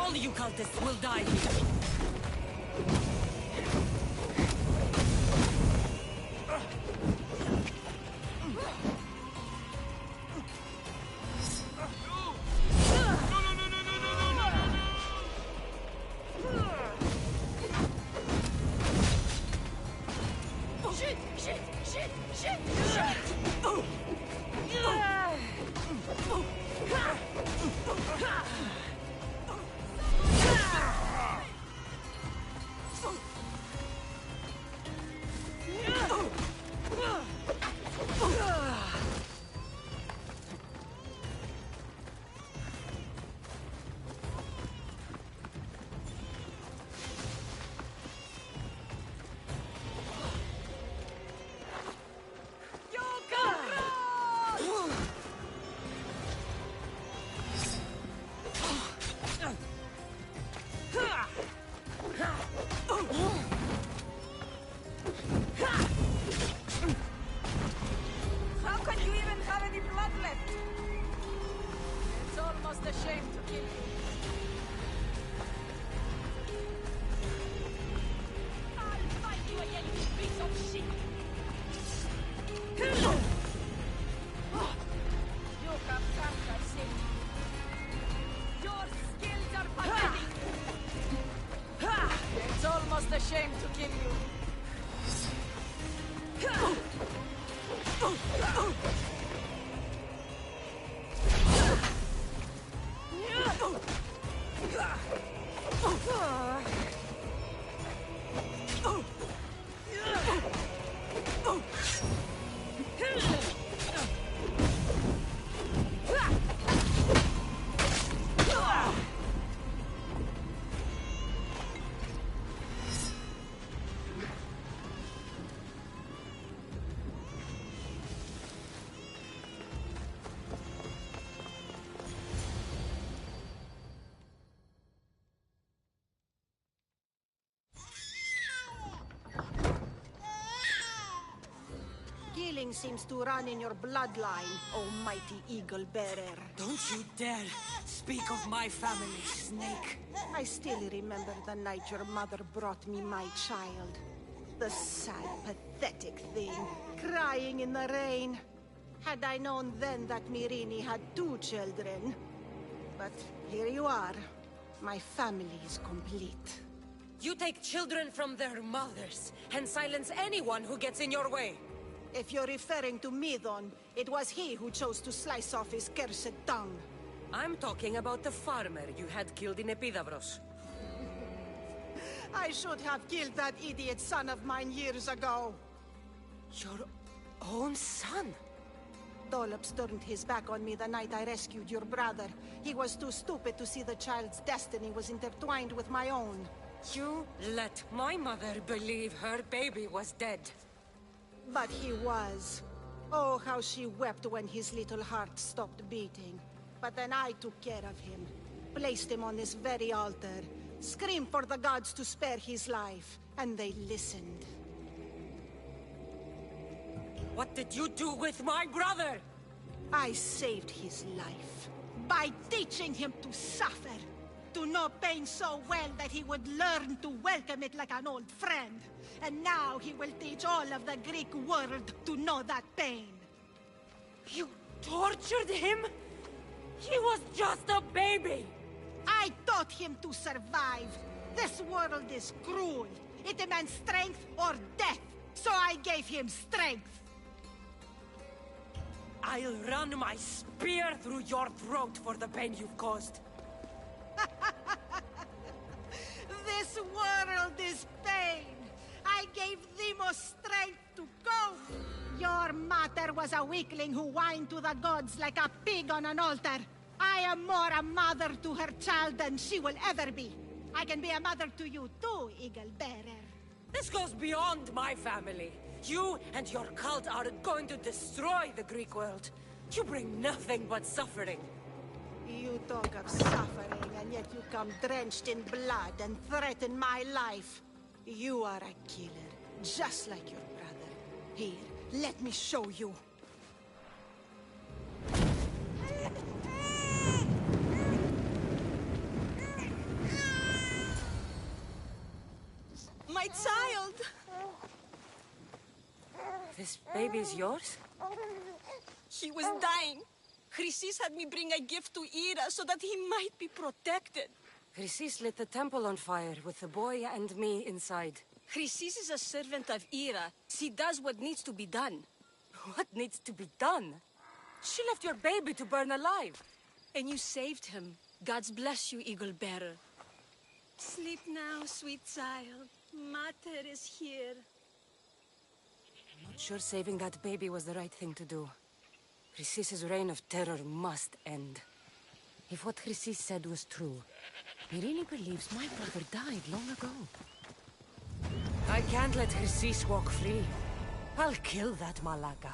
All you cultists will die here. Shame to kill you. Killing seems to run in your bloodline, almighty eagle bearer. Don't you dare speak of my family, Snake. I still remember the night your mother brought me my child. The sad, pathetic thing, crying in the rain. Had I known then that Myrrine had 2 children. But here you are. My family is complete. You take children from their mothers and silence anyone who gets in your way. If you're referring to Midon, it was he who chose to slice off his cursed tongue. I'm talking about the farmer you had killed in Epidavros. I should have killed that idiot son of mine years ago. Your own son? Dollops turned his back on me the night I rescued your brother. He was too stupid to see the child's destiny was intertwined with my own. You let my mother believe her baby was dead. But he was. Oh, how she wept when his little heart stopped beating. But then I took care of him. Placed him on this very altar. Screamed for the gods to spare his life. And they listened. What did you do with my brother? I saved his life. By teaching him to suffer. To know pain so well that he would learn to welcome it like an old friend. And now he will teach all of the Greek world to know that pain. You tortured him? He was just a baby! I taught him to survive. This world is cruel. It demands strength or death. So I gave him strength. I'll run my spear through your throat for the pain you've caused. This world is pain. I gave Demos strength to cope. Your mater was a weakling who whined to the gods like a pig on an altar. I am more a mother to her child than she will ever be. I can be a mother to you too, Eagle Bearer. This goes beyond my family. You and your cult are going to destroy the Greek world. You bring nothing but suffering. You talk of suffering, and yet you come drenched in blood and threaten my life. You are a killer, just like your brother. Here, let me show you. This baby's yours? He was dying. Chrysis had me bring a gift to Ira so that he might be protected. Chrysis lit the temple on fire with the boy and me inside. Chrysis is a servant of Ira. She does what needs to be done. What needs to be done? She left your baby to burn alive. And you saved him. God's bless you, Eagle Bearer. Sleep now, sweet child. Mater is here. I'm not sure saving that baby was the right thing to do. Chrysis' reign of terror must end. If what Chrysis said was true, he really believes my brother died long ago. I can't let Chrysis walk free. I'll kill that Malaka.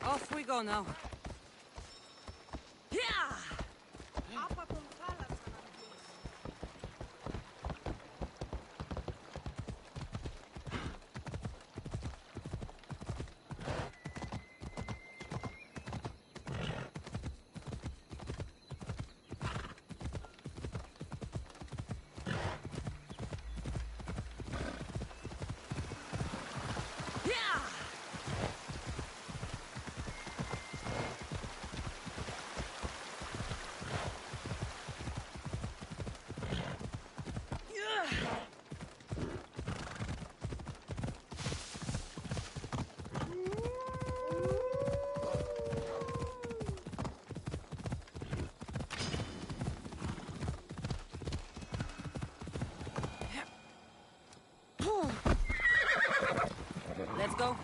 Off we go now. Let's go.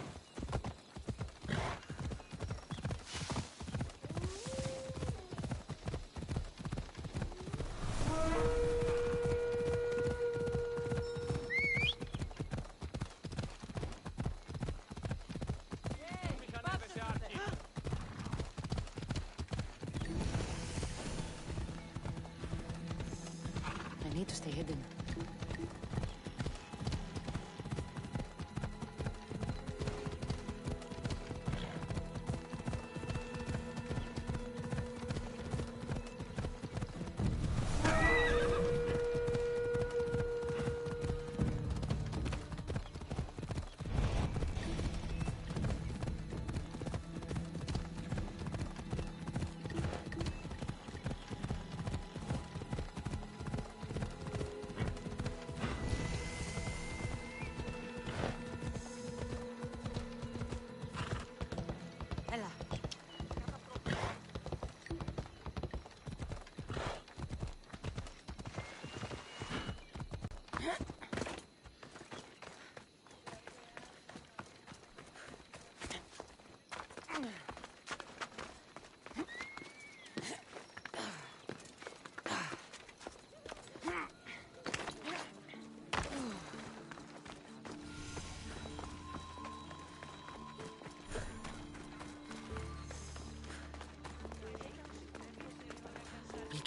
I need to stay hidden.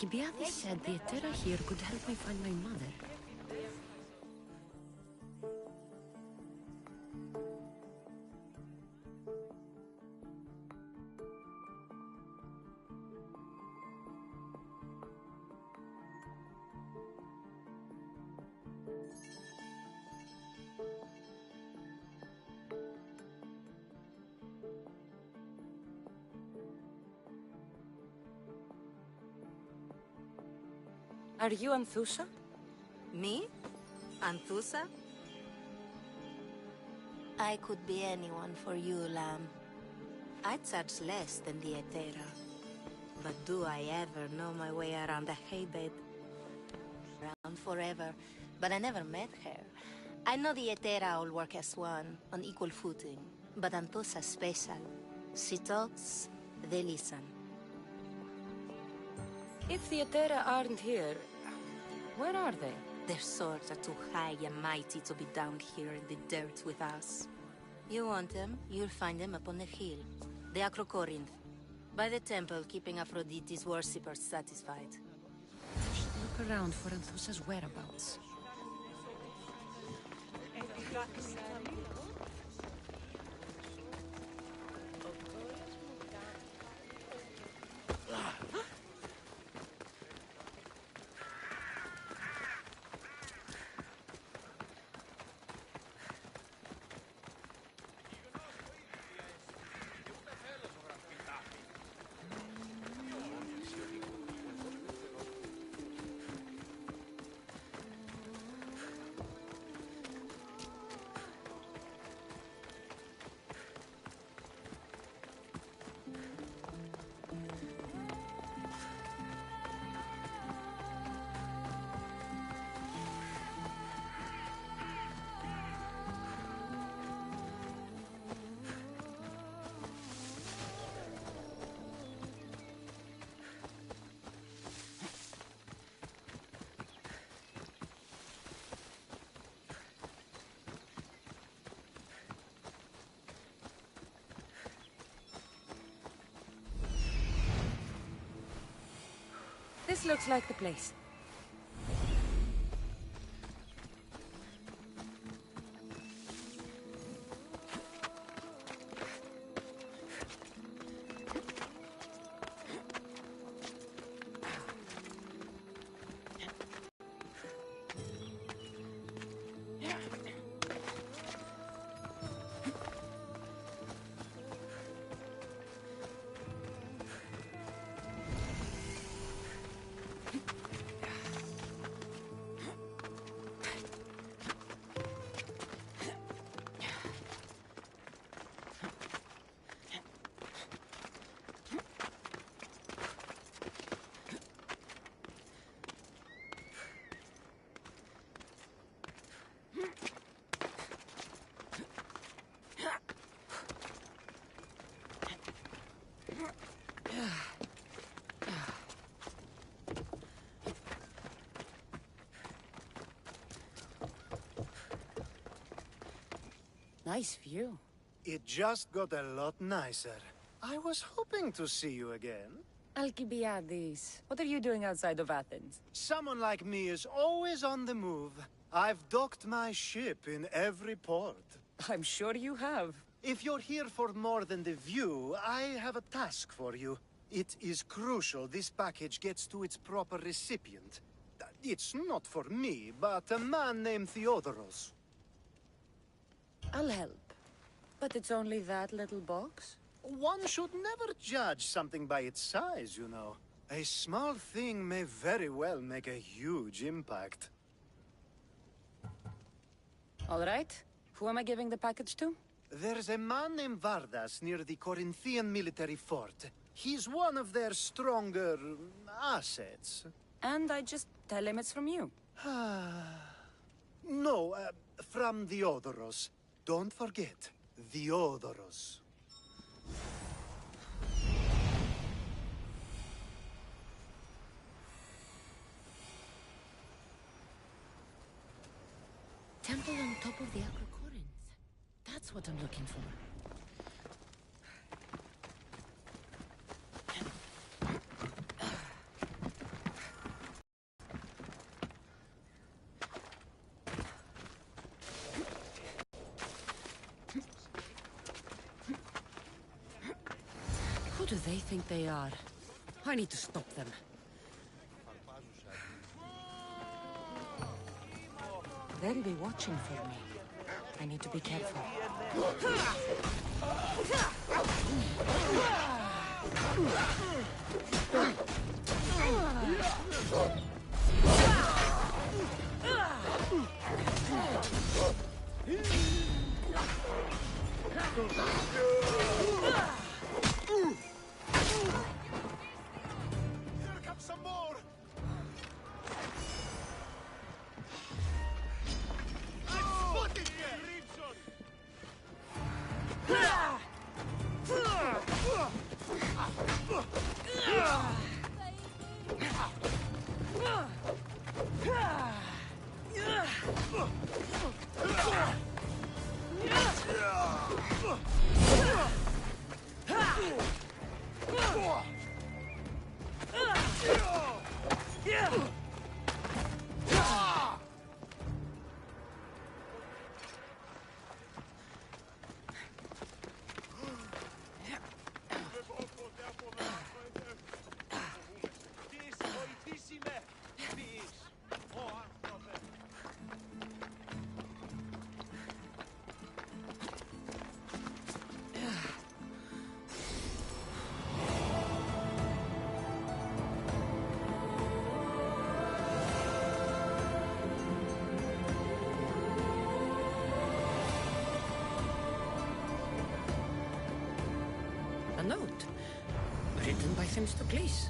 Alcibiades said the Etera here could help me find my mother. Are you Anthusa? Me? Anthusa? I could be anyone for you, Lamb. I charge less than the Etera. But do I ever know my way around a haybed? Around forever, but I never met her. I know the Etera all work as one, on equal footing. But Anthusa's special. She talks, they listen. If the Etera aren't here, where are they? Their swords are too high and mighty to be down here in the dirt with us. You want them, you'll find them up on the hill. The Acrocorinth. By the temple, keeping Aphrodite's worshippers satisfied. I should look around for Anthusa's whereabouts. This looks like the place. Nice view. It just got a lot nicer. I was hoping to see you again. Alcibiades, what are you doing outside of Athens? Someone like me is always on the move. I've docked my ship in every port. I'm sure you have. If you're here for more than the view, I have a task for you. It is crucial this package gets to its proper recipient. It's not for me, but a man named Theodoros. I'll help. But it's only that little box? One should never judge something by its size, you know. A small thing may very well make a huge impact. All right. Who am I giving the package to? There's a man named Vardas near the Corinthian military fort. He's one of their stronger assets. And I just tell him it's from you. No, from Theodoros. Don't forget, Theodoros. Temple on top of the Acrocorinth. That's what I'm looking for. Who do they think they are? I need to stop them. They'll be watching for me. I need to be careful. Here comes some more! I'm spotting A note. Written by Themistocles.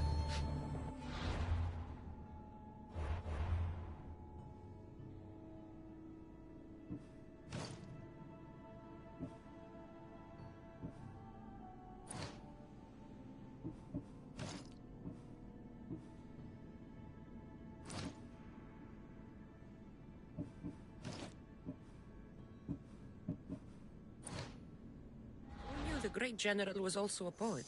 Who knew the great general was also a poet?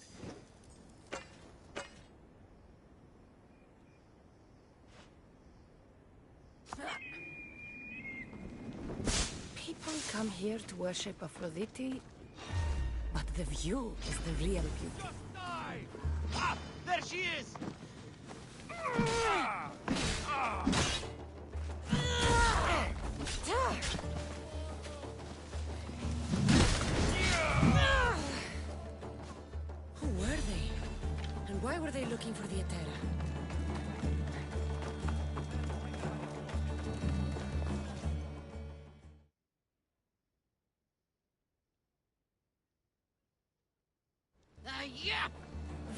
here to worship Aphrodite, but the view is the real beauty. Ah! There she is! Who were they? And why were they looking for the Etera? Yeah!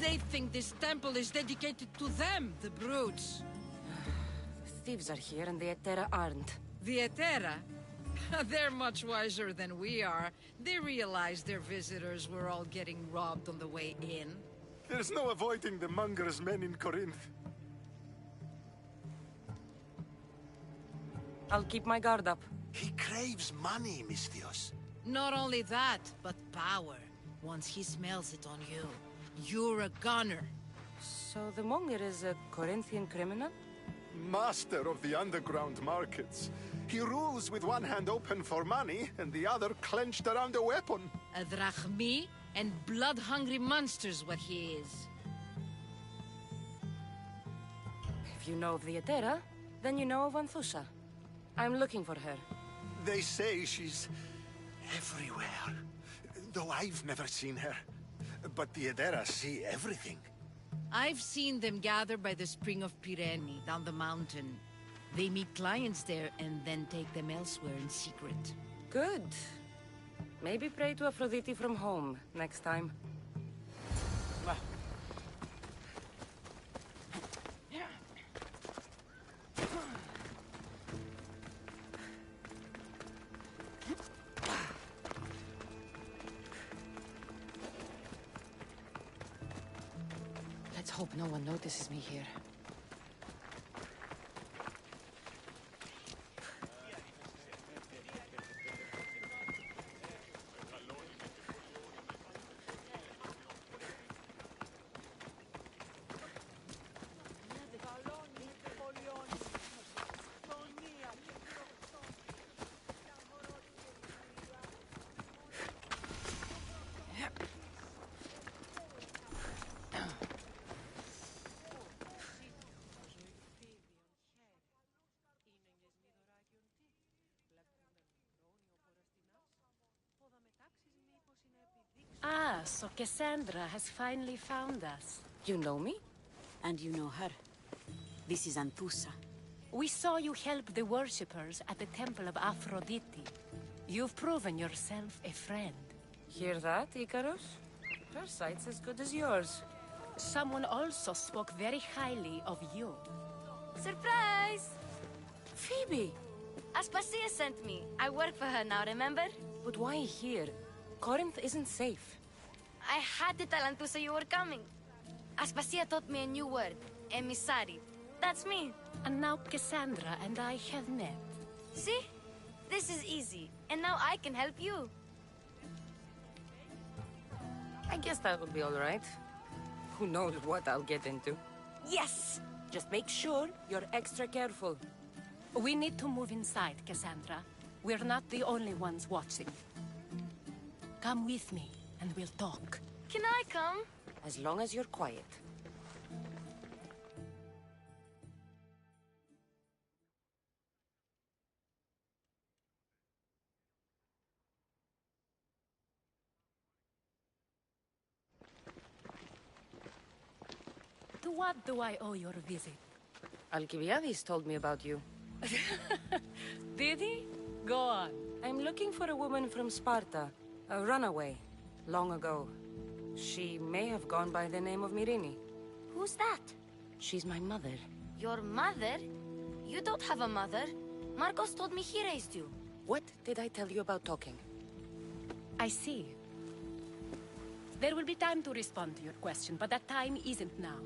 They think this temple is dedicated to them, the brutes. Thieves are here and the Etera aren't. The Etera? They're much wiser than we are. They realized their visitors were all getting robbed on the way in. There's no avoiding the monger's men in Corinth. I'll keep my guard up. He craves money, Misthios. Not only that, but power. Once he smells it on you, you're a gunner. So the Monger is a Corinthian criminal? Master of the underground markets. He rules with one hand open for money and the other clenched around a weapon. A drachmi and blood-hungry monster's what he is. If you know of the Etera, then you know of Anthusa. I'm looking for her. They say she's everywhere. Though I've never seen her. But the Edera see everything. I've seen them gather by the spring of Pirene, down the mountain. They meet clients there and then take them elsewhere in secret. Good. Maybe pray to Aphrodite from home next time. Let's hope no one notices me here. Ah, so Cassandra has finally found us. You know me? And you know her. This is Anthusa. We saw you help the worshippers at the Temple of Aphrodite. You've proven yourself a friend. Hear that, Icarus? Her sight's as good as yours. Someone also spoke very highly of you. Surprise! Phoebe! Aspasia sent me. I work for her now, remember? But why here? Corinth isn't safe. I had to tell Anthusa you were coming. Aspasia taught me a new word. Emissary. That's me. And now Cassandra and I have met. See? This is easy. And now I can help you. I guess that will be all right. Who knows what I'll get into. Yes! Just make sure you're extra careful. We need to move inside, Cassandra. We're not the only ones watching. Come with me, and we'll talk. Can I come? As long as you're quiet. To what do I owe your visit? Alcibiades told me about you. Did he? Go on. I'm looking for a woman from Sparta. A runaway. Long ago. She may have gone by the name of Myrine. Who's that? She's my mother. Your mother? You don't have a mother. Marcos told me he raised you. What did I tell you about talking? I see. There will be time to respond to your question, but that time isn't now.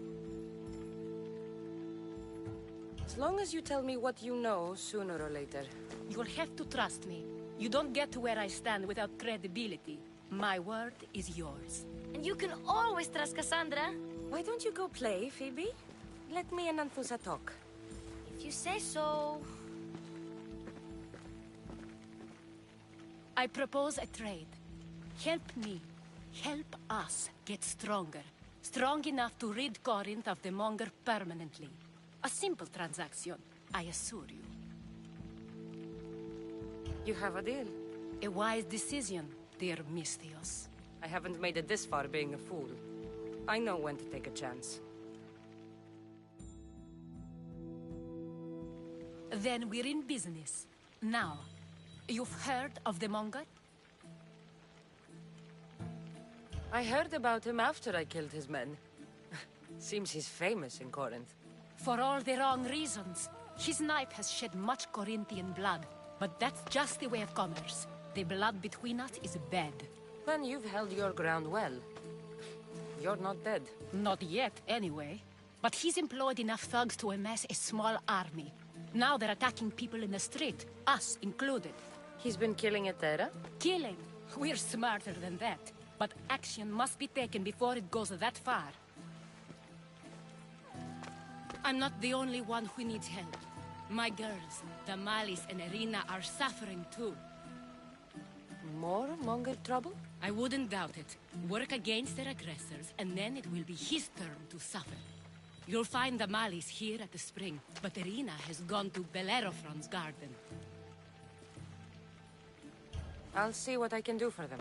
As long as you tell me what you know, sooner or later. You'll have to trust me. You don't get to where I stand without credibility. My word is yours. And you can always trust Cassandra. Why don't you go play, Phoebe? Let me and Anthusa talk. If you say so. I propose a trade. Help me. Help us get stronger. Strong enough to rid Corinth of the Monger permanently. A simple transaction, I assure you. You have a deal. A wise decision, dear Misthios. I haven't made it this far being a fool. I know when to take a chance. Then we're in business. Now, you've heard of the Monger? I heard about him after I killed his men. Seems he's famous in Corinth. For all the wrong reasons. His knife has shed much Corinthian blood, but that's just the way of commerce. The blood between us is bad. Then you've held your ground well. You're not dead. Not yet, anyway. But he's employed enough thugs to amass a small army. Now they're attacking people in the street, us included. He's been killing Etera? Killing? We're smarter than that. But action must be taken before it goes that far. I'm not the only one who needs help. My girls, Damalis and Irina, are suffering too. More Monger trouble? I wouldn't doubt it. Work against their aggressors, and then it will be his turn to suffer. You'll find Damalis here at the spring, but Irina has gone to Bellerophon's garden. I'll see what I can do for them.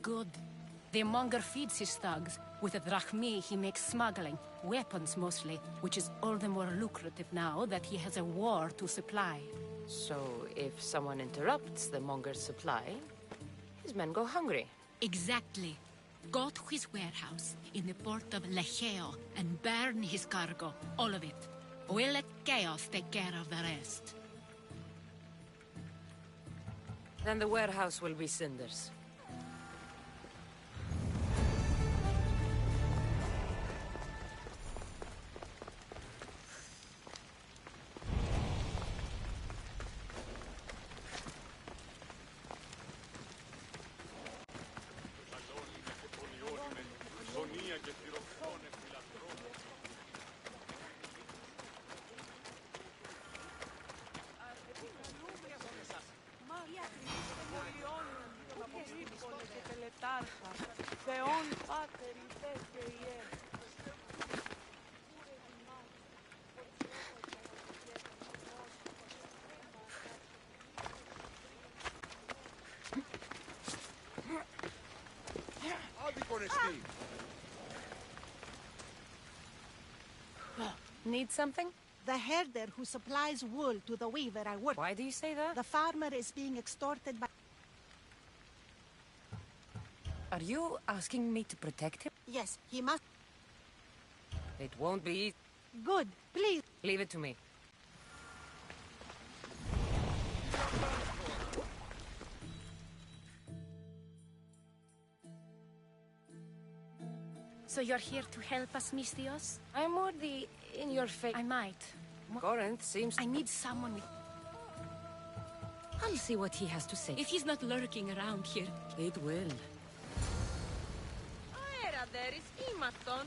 Good. The Monger feeds his thugs. With the drachmi, he makes smuggling. Weapons, mostly, which is all the more lucrative now that he has a war to supply. So, if someone interrupts the Monger's supply, his men go hungry. Exactly. Go to his warehouse in the port of Lecheo and burn his cargo, all of it. We'll let Chaos take care of the rest. Then the warehouse will be cinders. Need something? The herder who supplies wool to the weaver I work. Why do you say that? The farmer is being extorted by... Are you asking me to protect him? Yes, he must... It won't be easy. Good, please. Leave it to me. So you're here to help us, Misthios? I'm more the in-your-face... I might. Corinth seems... I need someone with... I'll see what he has to say. If he's not lurking around here... It will. Aera, there is Imaton.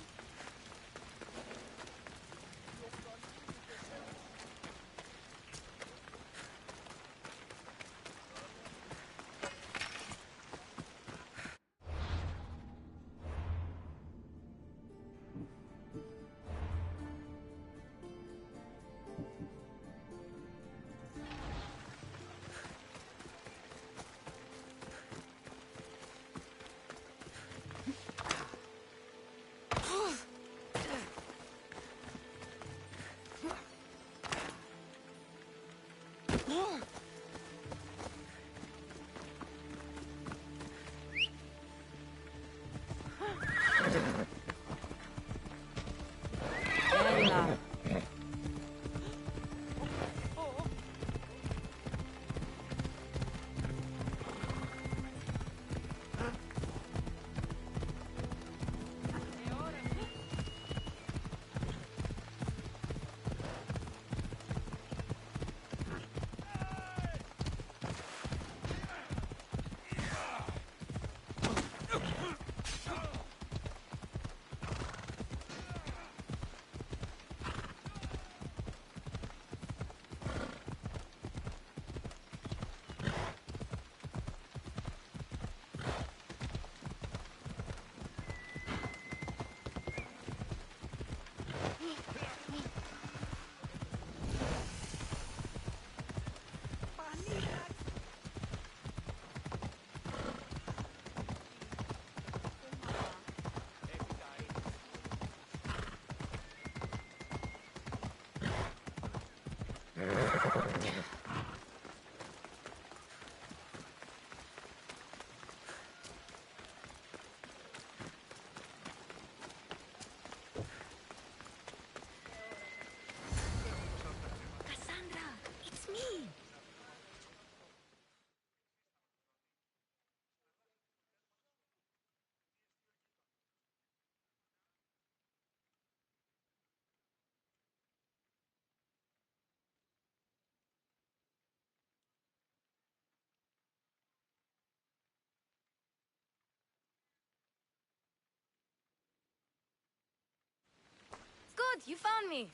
You found me.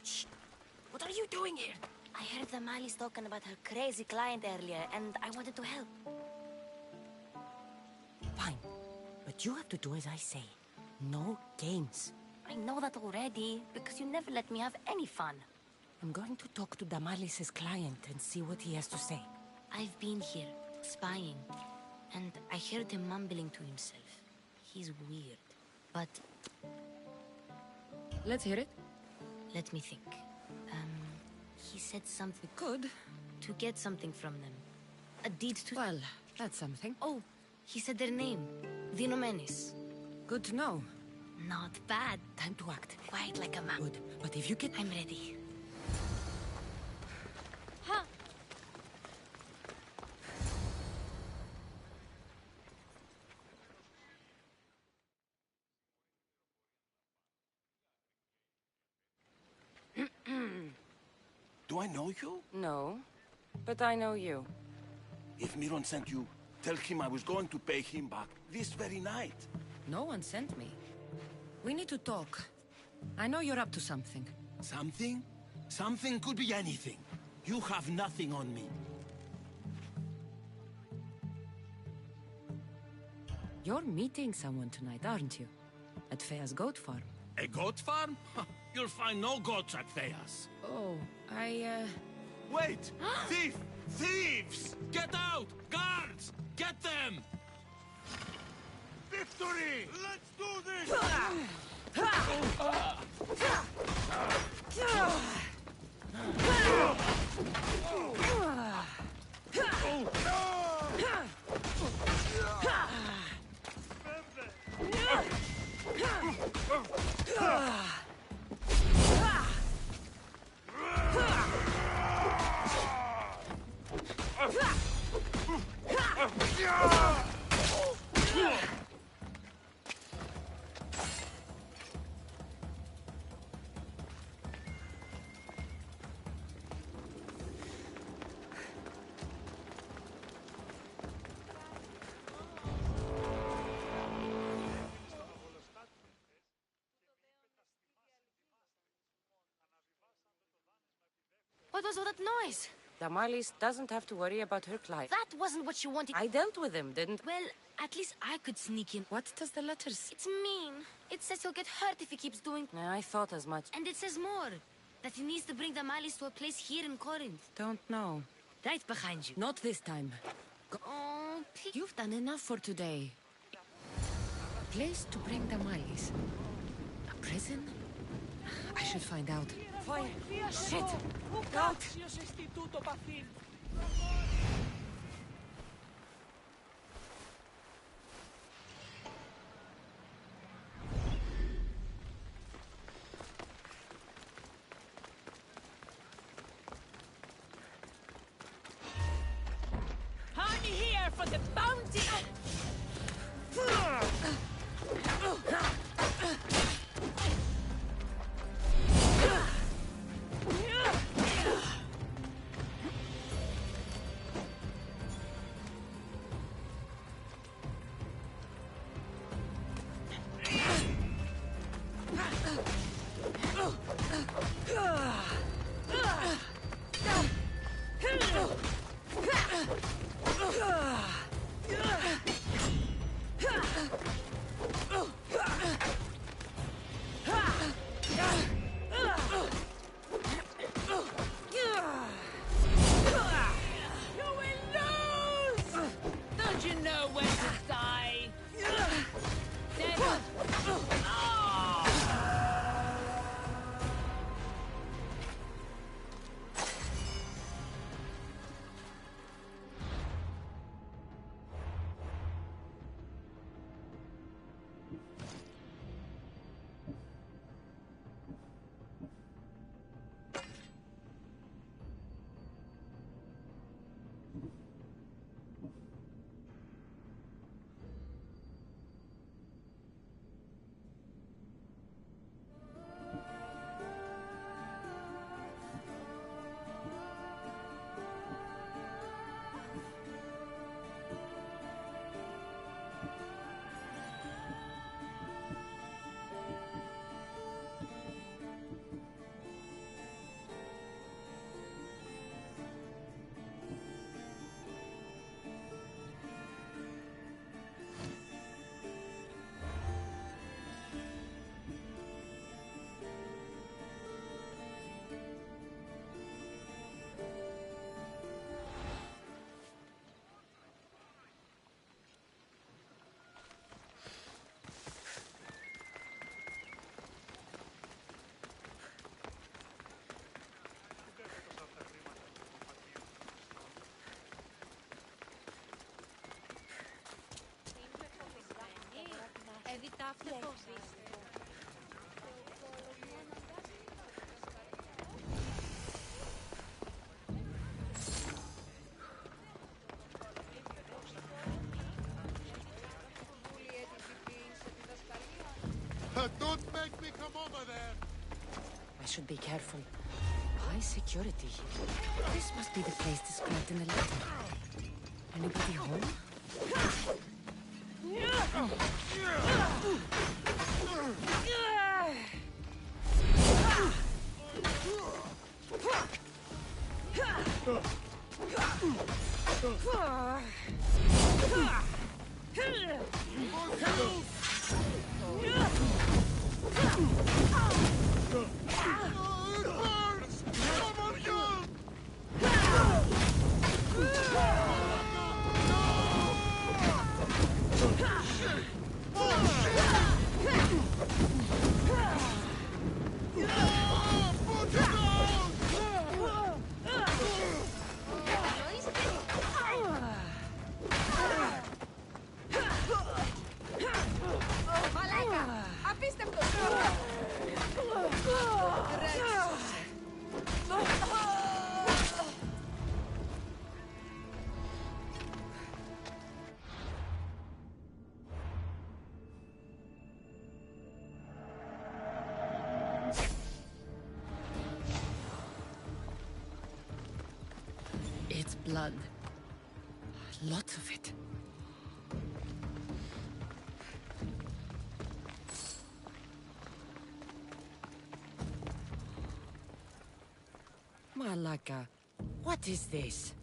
Shh! What are you doing here? I heard the Mali's talking about her crazy client earlier, and I wanted to help. Fine. But you have to do as I say. No games. I know that already, because you never let me have any fun. I'm going to talk to Damalis' client and see what he has to say. I've been here, spying, and I heard him mumbling to himself. He's weird, but... Let's hear it. Let me think. He said something... Good. To get something from them. A deed to... Well, that's something. Oh, he said their name. The Nomenis. Good to know. Not bad. Time to act. Quiet like a man. Good. But if you get... I'm ready. Do I know you? No, but I know you. If Miron sent you, tell him I was going to pay him back this very night. No one sent me. We need to talk. I know you're up to something. Something? Something could be anything. You have nothing on me. You're meeting someone tonight, aren't you? At Thea's goat farm. A goat farm? You'll find no goats at Thea's. Oh, Wait! Thief! Thieves! Get out! Guards! Get them! Victory! Let's do this! What was all that noise? Damalis doesn't have to worry about her client. That wasn't what you wanted. I dealt with him, didn't... Well, at least I could sneak in. What does the letter say? It's mean. It says he'll get hurt if he keeps doing... I thought as much. And it says more. That he needs to bring Damalis to a place here in Corinth. Don't know. Right behind you. Not this time. Oh, please. You've done enough for today. A place to bring Damalis. A prison? I should find out. Fire! Shit! Out! I'm here for the bounty! Don't make me come over there! I should be careful. High security. This must be the place described in the letter. Anybody home? It's blood. Lots of it. Malaka, what is this?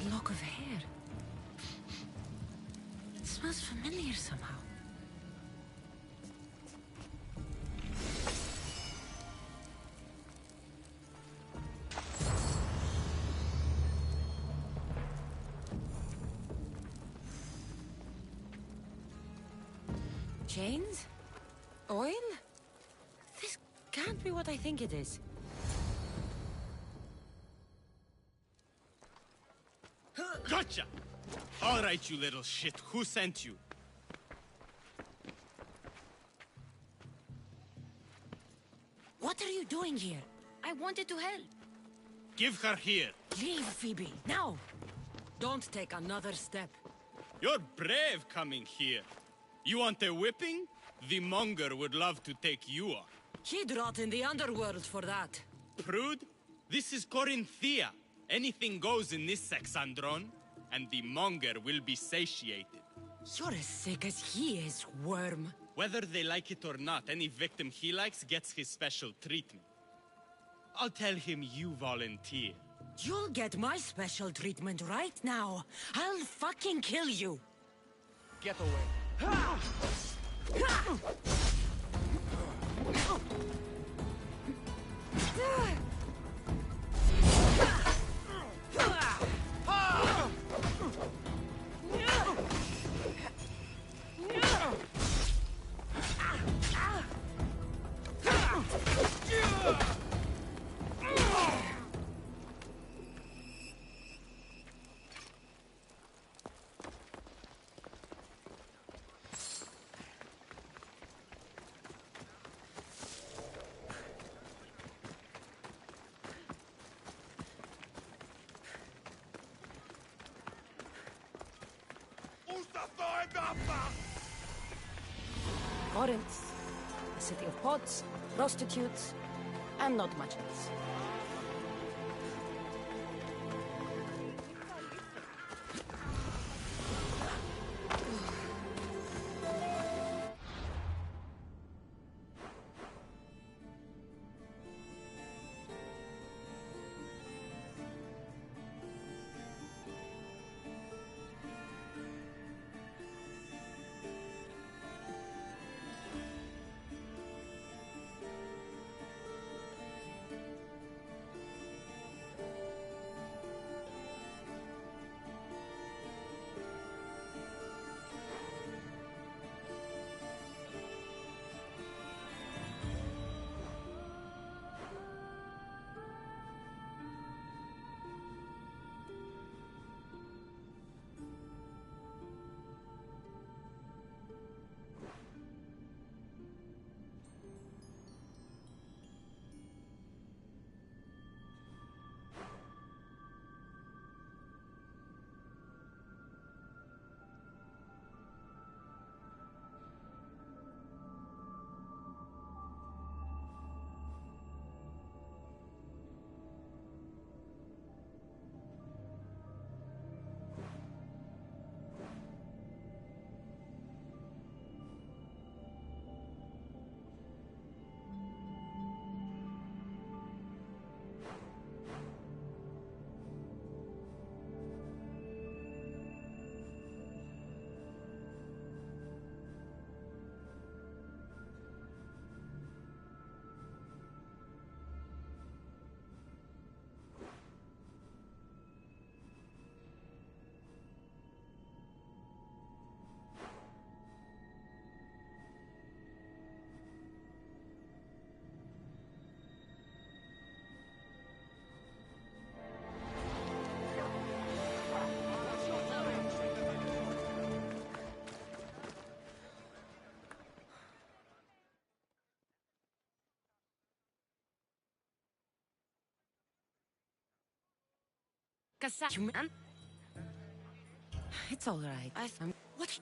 A lock of hair. It smells familiar somehow. Chains? Oil? This can't be what I think it is. Gotcha! All right, you little shit. Who sent you? What are you doing here? I wanted to help. Give her here. Leave, Phoebe, now! Don't take another step. You're brave coming here. You want a whipping? The monger would love to take you on. He'd rot in the underworld for that. Prude, this is Corinthia. Anything goes in this Sexandron, and the monger will be satiated. You're as sick as he is, worm. Whether they like it or not, any victim he likes gets his special treatment. I'll tell him you volunteer. You'll get my special treatment right now. I'll fucking kill you. Get away. Corinth, a city of pots, prostitutes, and not much else. Human? It's all right. What?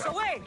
Away!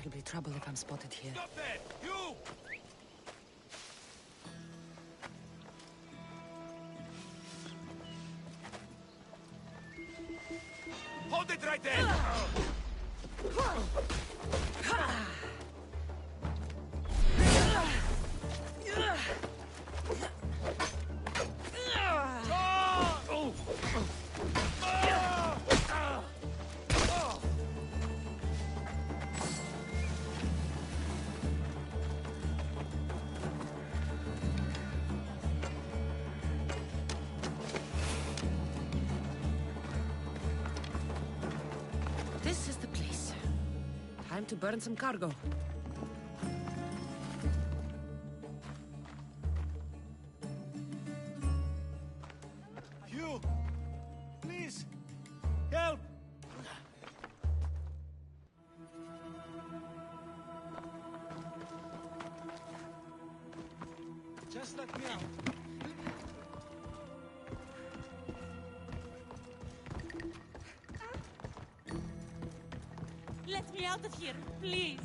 There'll be trouble if I'm spotted here. Stop there! You! Hold it right there! This is the place. Time to burn some cargo. Just let me out. Let me out of here, please.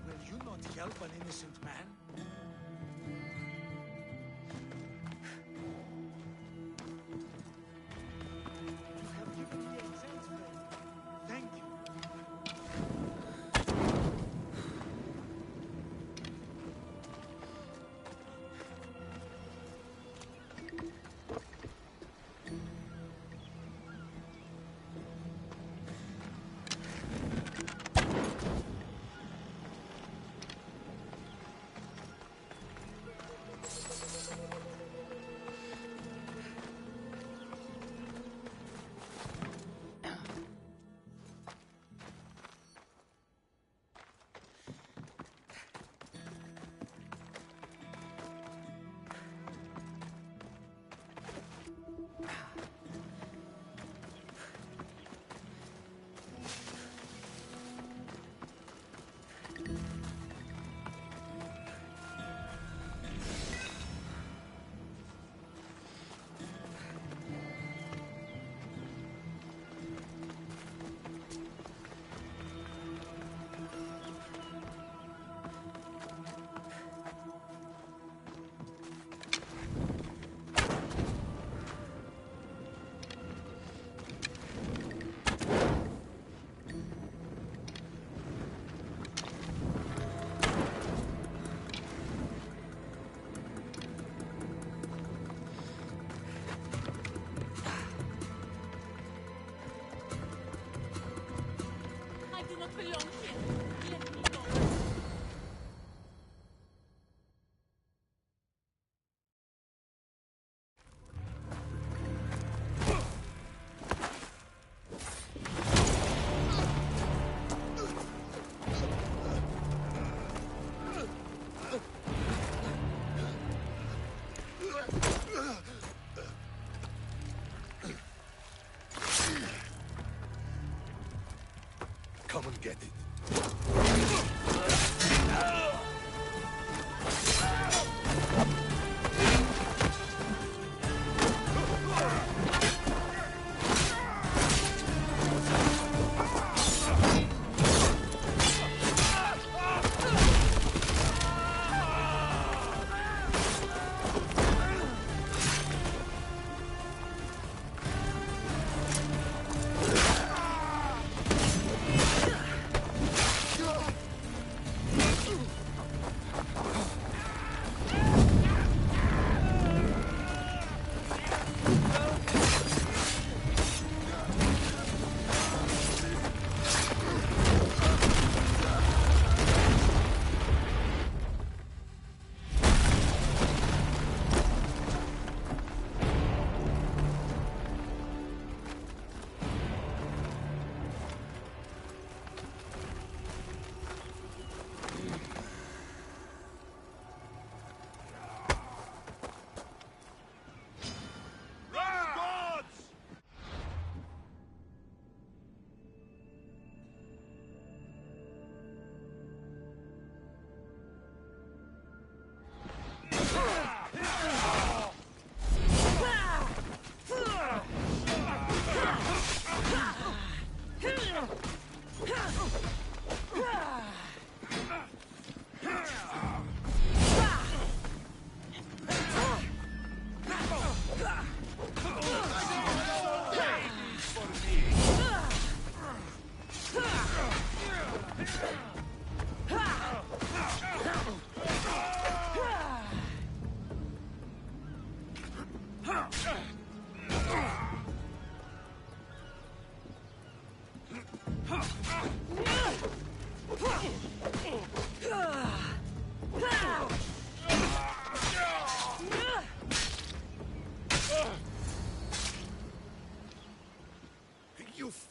Will you not help an innocent man? You have given me a chance, friend. Thank you. I do not belong here. Let me go. Come and get it.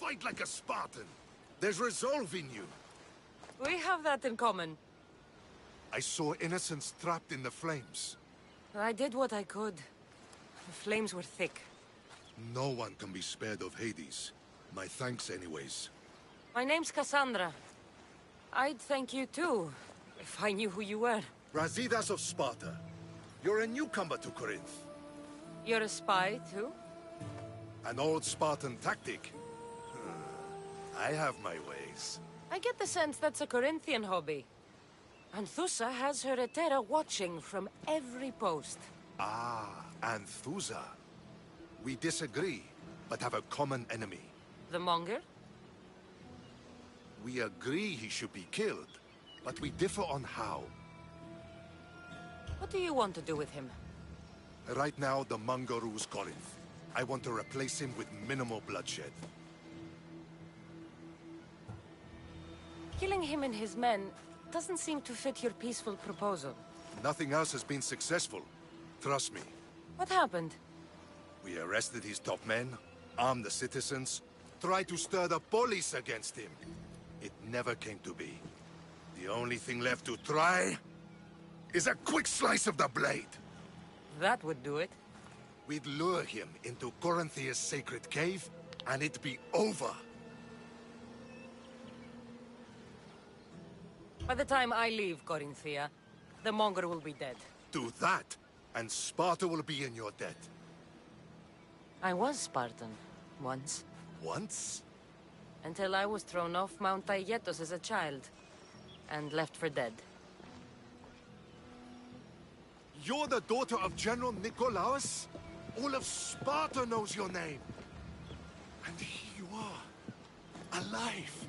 fight like a Spartan. There's resolve in you. We have that in common. I saw innocents trapped in the flames. I did what I could. The flames were thick. No one can be spared of Hades. My thanks anyways. My name's Cassandra. I'd thank you too, if I knew who you were. Brasidas of Sparta. You're a newcomer to Corinth. You're a spy too? An old Spartan tactic. I have my ways. I get the sense that's a Corinthian hobby. Anthusa has her Etera watching from every post. Ah, Anthusa. We disagree, but have a common enemy. The Monger? We agree he should be killed, but we differ on how. What do you want to do with him? Right now, the Monger rules Corinth. I want to replace him with minimal bloodshed. Killing him and his men doesn't seem to fit your peaceful proposal. Nothing else has been successful. Trust me. What happened? We arrested his top men, armed the citizens, tried to stir the police against him. It never came to be. The only thing left to try is a quick slice of the blade. That would do it. We'd lure him into Corinthia's sacred cave, and it'd be over. By the time I leave Corinthia, the Monger will be dead. Do that, and Sparta will be in your debt. I was Spartan, once. Once? Until I was thrown off Mount Aietos as a child, and left for dead. You're the daughter of General Nikolaos? All of Sparta knows your name. And here you are, alive.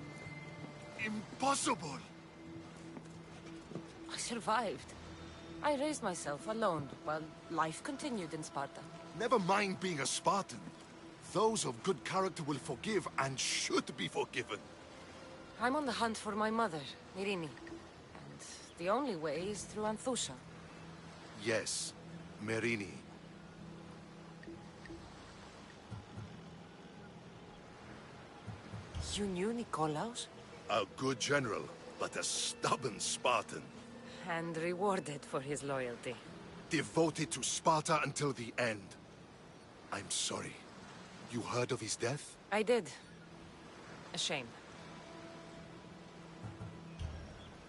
Impossible. I survived. I raised myself alone, while life continued in Sparta. Never mind being a Spartan. Those of good character will forgive and should be forgiven. I'm on the hunt for my mother, Myrrine. And the only way is through Anthusa. Yes, Myrrine. You knew Nikolaos? A good general, but a stubborn Spartan. And rewarded for his loyalty. Devoted to Sparta until the end. I'm sorry. You heard of his death? I did. A shame.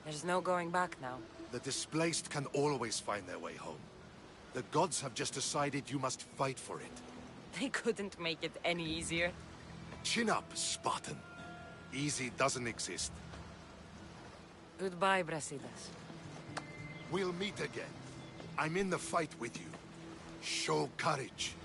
There's no going back now. The displaced can always find their way home. The gods have just decided you must fight for it. They couldn't make it any easier. Chin up, Spartan. Easy doesn't exist. Goodbye, Brasidas. We'll meet again. I'm in the fight with you. Show courage.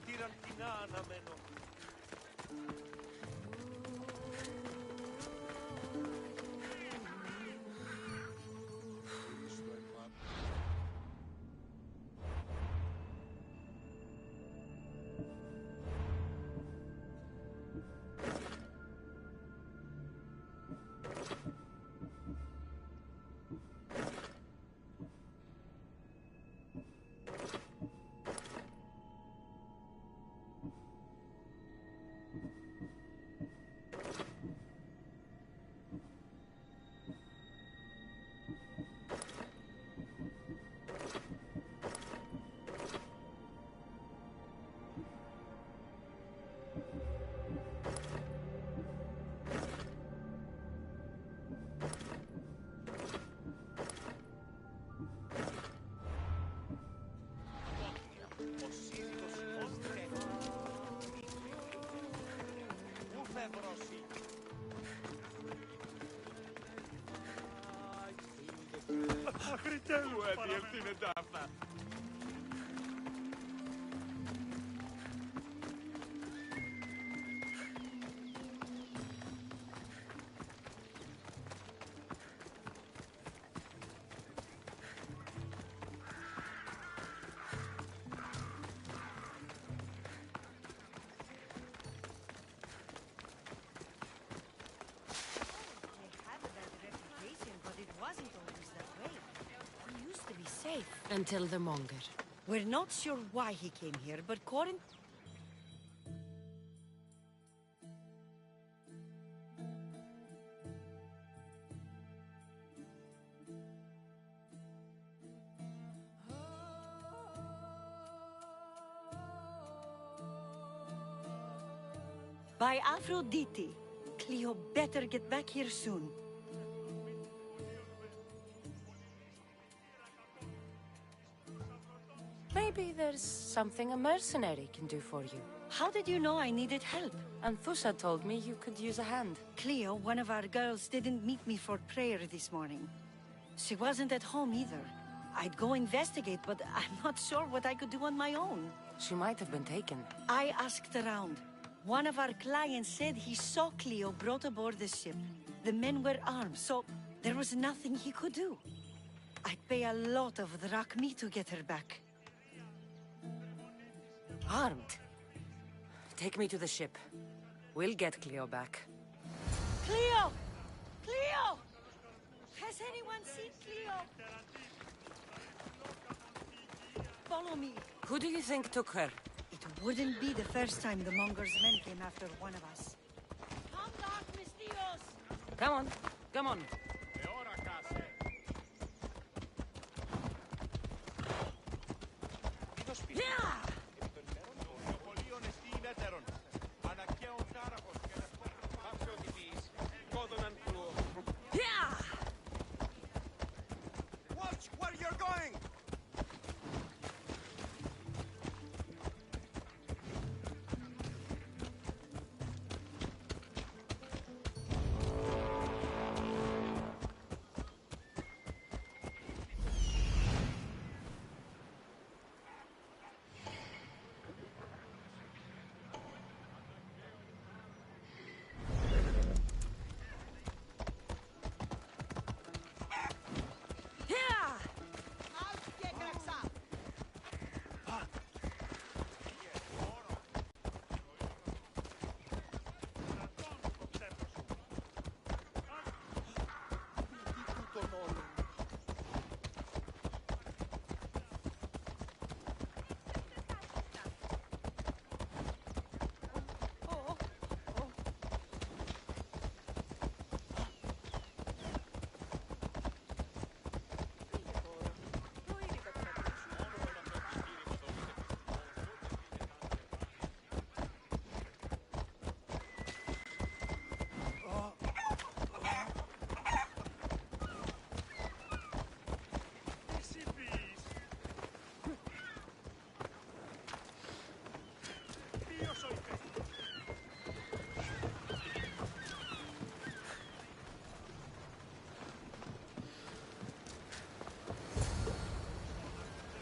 σωτήραν κοινά αναμένω. Αχρητέλου διεύθυνε αυτά. Until the Monger. We're not sure why he came here, but Corin... By Aphrodite. Cleo better get back here soon. Maybe there's something a mercenary can do for you. How did you know I needed help? Anthusa told me you could use a hand. Cleo, one of our girls, didn't meet me for prayer this morning. She wasn't at home either. I'd go investigate, but I'm not sure what I could do on my own. She might have been taken. I asked around. One of our clients said he saw Cleo brought aboard the ship. The men were armed, so there was nothing he could do. I'd pay a lot of drachmi to get her back. Armed? Take me to the ship. We'll get Cleo back. Cleo! Cleo! Has anyone seen Cleo? Follow me. Who do you think took her? It wouldn't be the first time the Monger's men came after one of us. Come back, mis tíos! Come on, come on. Yeah! Watch where you're going!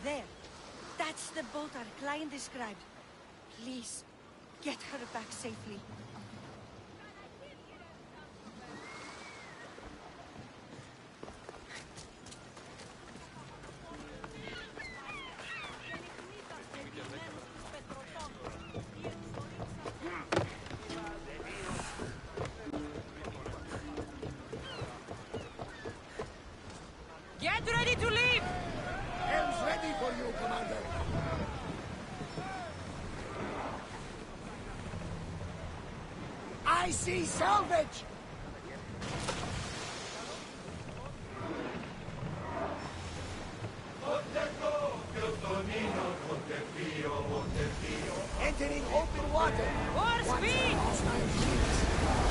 There. That's the boat our client described. Please, get her back safely. Get ready to leave! Helm's ready for you, Commander. I see salvage! Entering open water. More speed! Hostile ships.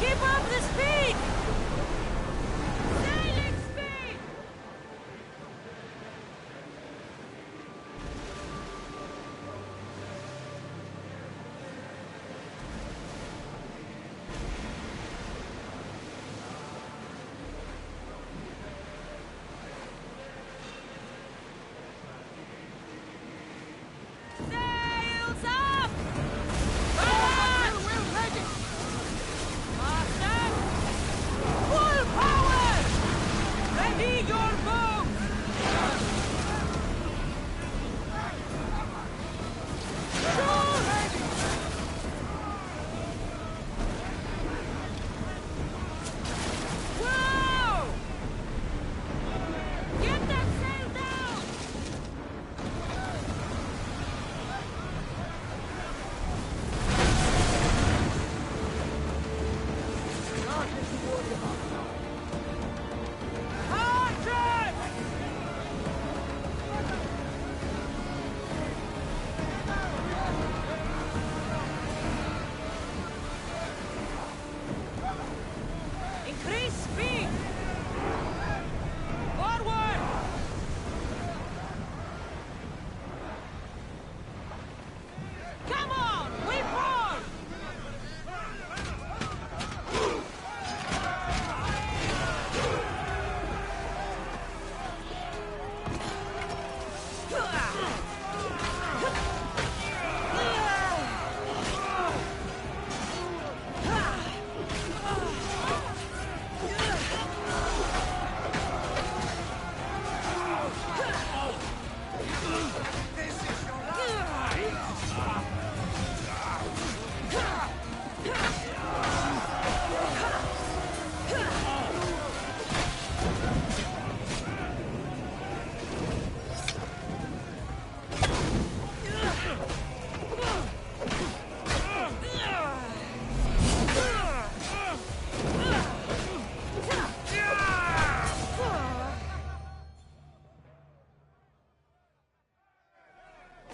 Keep up the speed! Sailing speed! Sails up! Forward! Master! Full power! Ready your boat! Shoot! Whoa! Get that sail down! Archers! Increase speed! Forward! Come on! We board!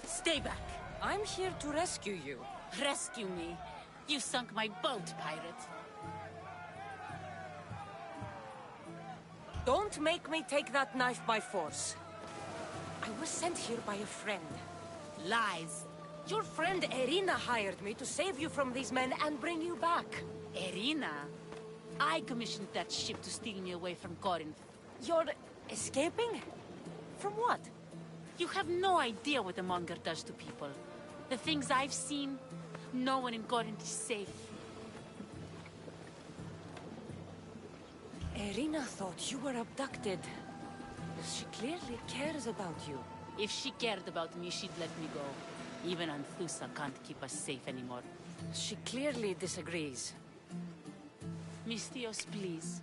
Stay back. I'm here to rescue you. Rescue me. You sunk my boat, pirate. Don't make me take that knife by force. I was sent here by a friend. Lies. Your friend Irina hired me to save you from these men and bring you back. Irina? I commissioned that ship to steal me away from Corinth. You're escaping? From what? You have no idea what the Monger does to people. The things I've seen, no one in Corinth is safe. Irina thought you were abducted. She clearly cares about you. If she cared about me, she'd let me go. Even Anthusa can't keep us safe anymore. She clearly disagrees. Misthios, please.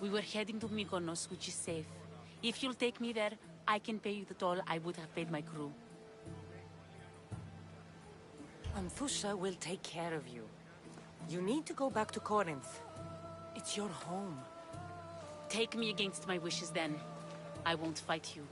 We were heading to Mykonos, which is safe. If you'll take me there, I can pay you the toll I would have paid my crew. Anthusa will take care of you. You need to go back to Corinth. It's your home. Take me against my wishes then. I won't fight you.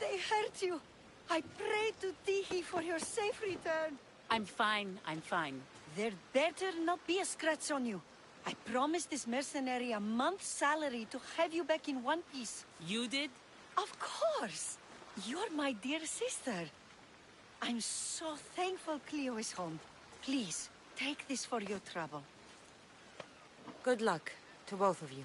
they hurt you. I prayed to Tihi for your safe return. I'm fine, I'm fine. There better not be a scratch on you. I promised this mercenary a month's salary to have you back in one piece. You did? Of course! You're my dear sister. I'm so thankful Cleo is home. Please, take this for your trouble. Good luck to both of you.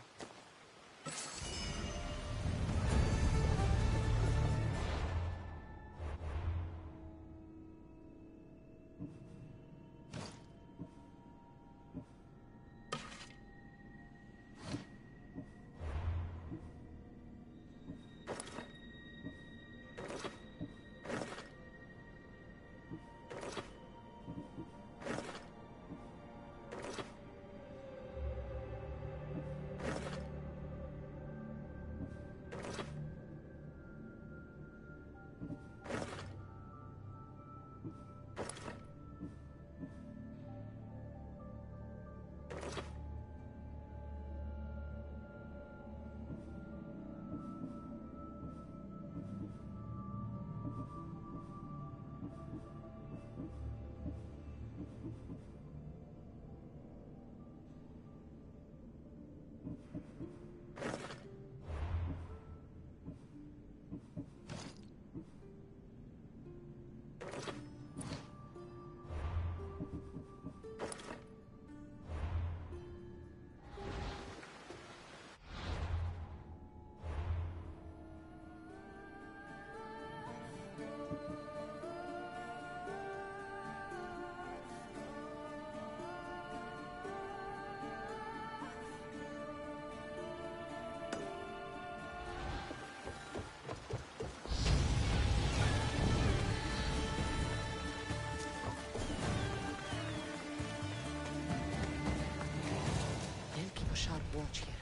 Sharp watch here.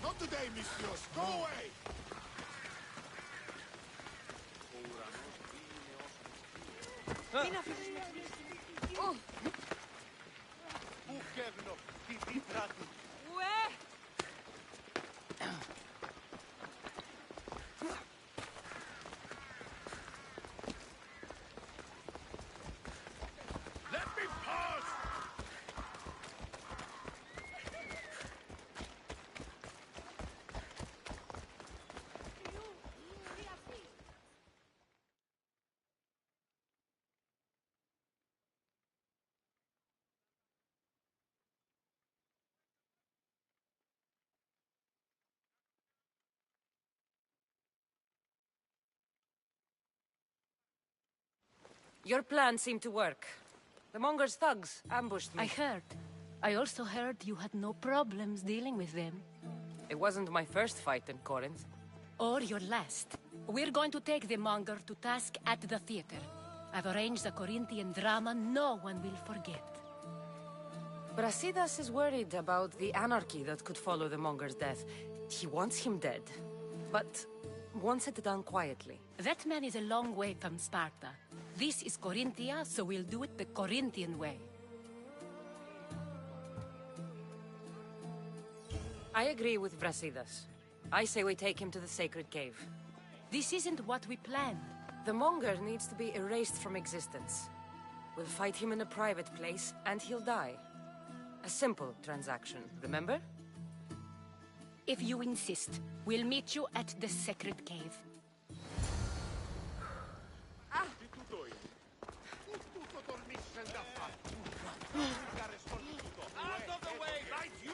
Not today, messieurs! Go away! Let me pass! Your plan seemed to work. The Monger's thugs ambushed me. I heard. I also heard you had no problems dealing with them. It wasn't my first fight in Corinth. Or your last. We're going to take the Monger to task at the theater. I've arranged a Corinthian drama no one will forget. Brasidas is worried about the anarchy that could follow the Monger's death. He wants him dead, but wants it done quietly. That man is a long way from Sparta. This is Corinthia, so we'll do it the Corinthian way. I agree with Brasidas. I say we take him to the sacred cave. This isn't what we planned. The Monger needs to be erased from existence. We'll fight him in a private place, and he'll die. A simple transaction, remember? If you insist, we'll meet you at the sacred cave. Out of the way, right you!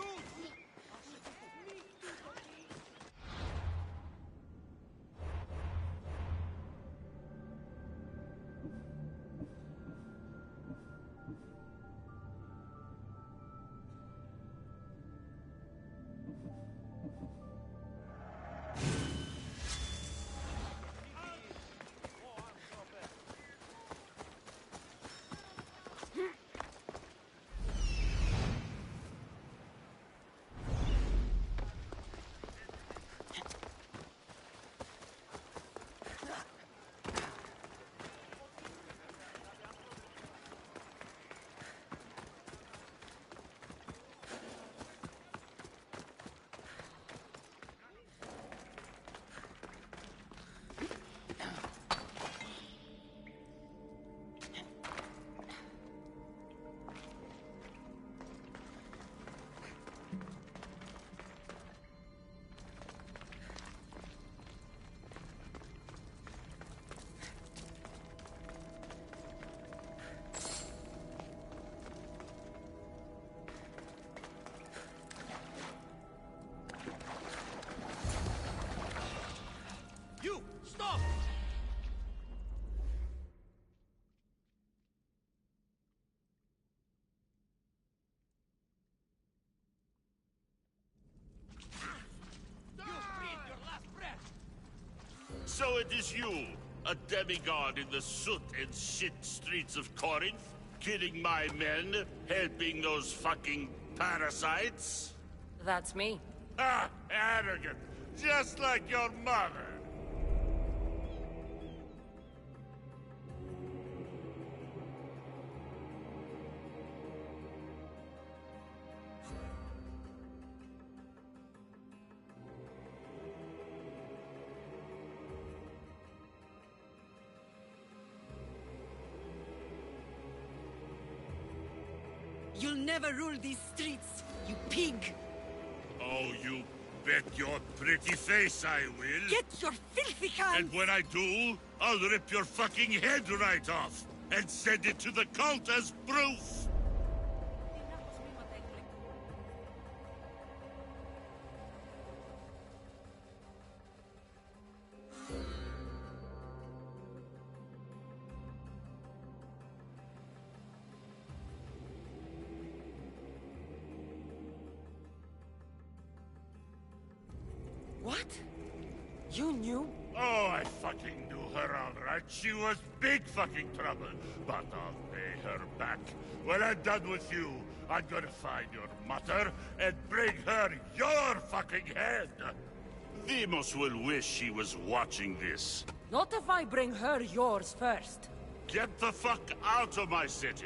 it is you, a demigod in the soot and shit streets of Corinth, killing my men, helping those fucking parasites? That's me. Ah, arrogant! Just like your mother! You'll never rule these streets, you pig! Oh, you bet your pretty face I will. Get your filthy hands! And when I do, I'll rip your fucking head right off and send it to the cult as proof. What? You knew? Oh, I fucking knew her all right. She was big fucking trouble. But I'll pay her back. When I'm done with you, I'm gonna find your mother and bring her your fucking head. Demos will wish she was watching this. Not if I bring her yours first. Get the fuck out of my city.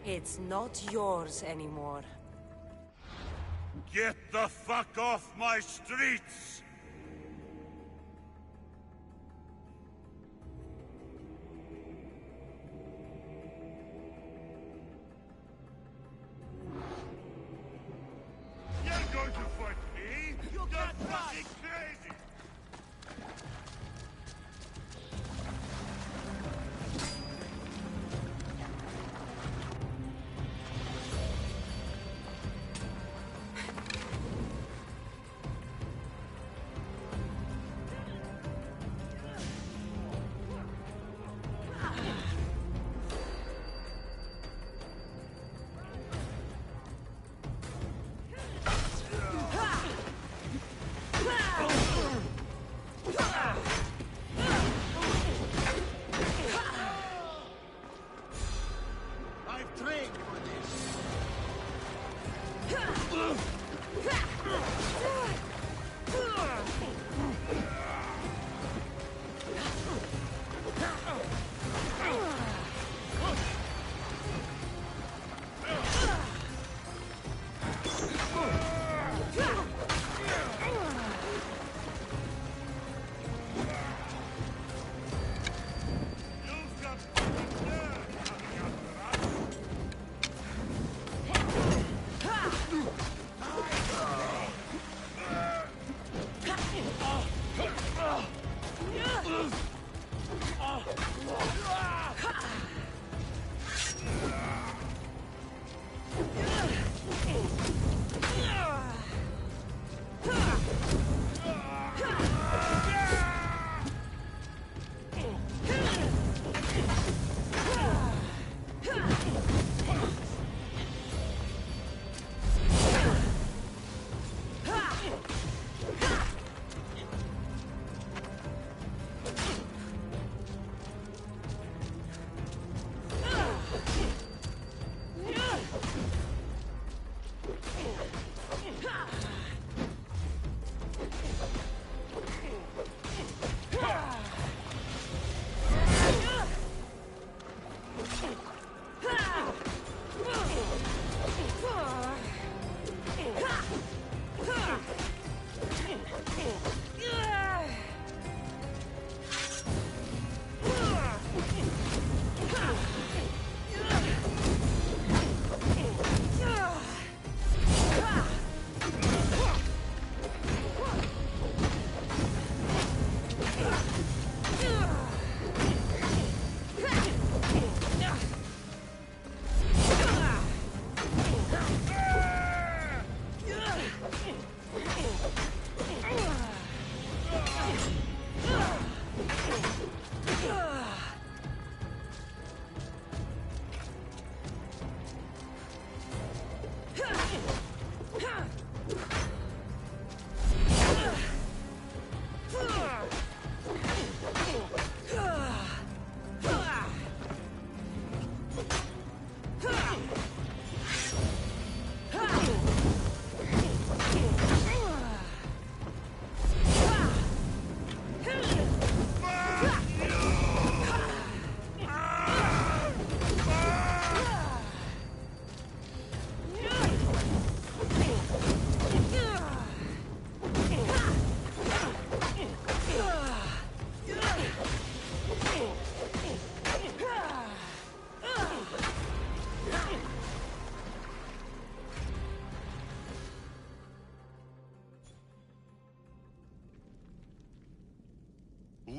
It's not yours anymore. Get the fuck off my streets! You're going to fight me? You're fucking crazy!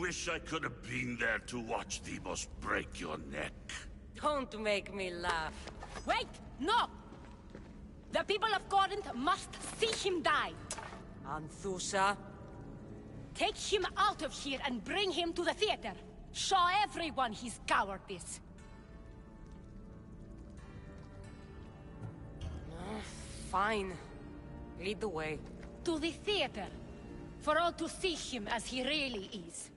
wish I could have been there to watch Deimos break your neck. Don't make me laugh. Wait! No! The people of Corinth must see him die! Anthusa? Take him out of here and bring him to the theater! Show everyone his cowardice! Fine. Lead the way. To the theater! For all to see him as he really is.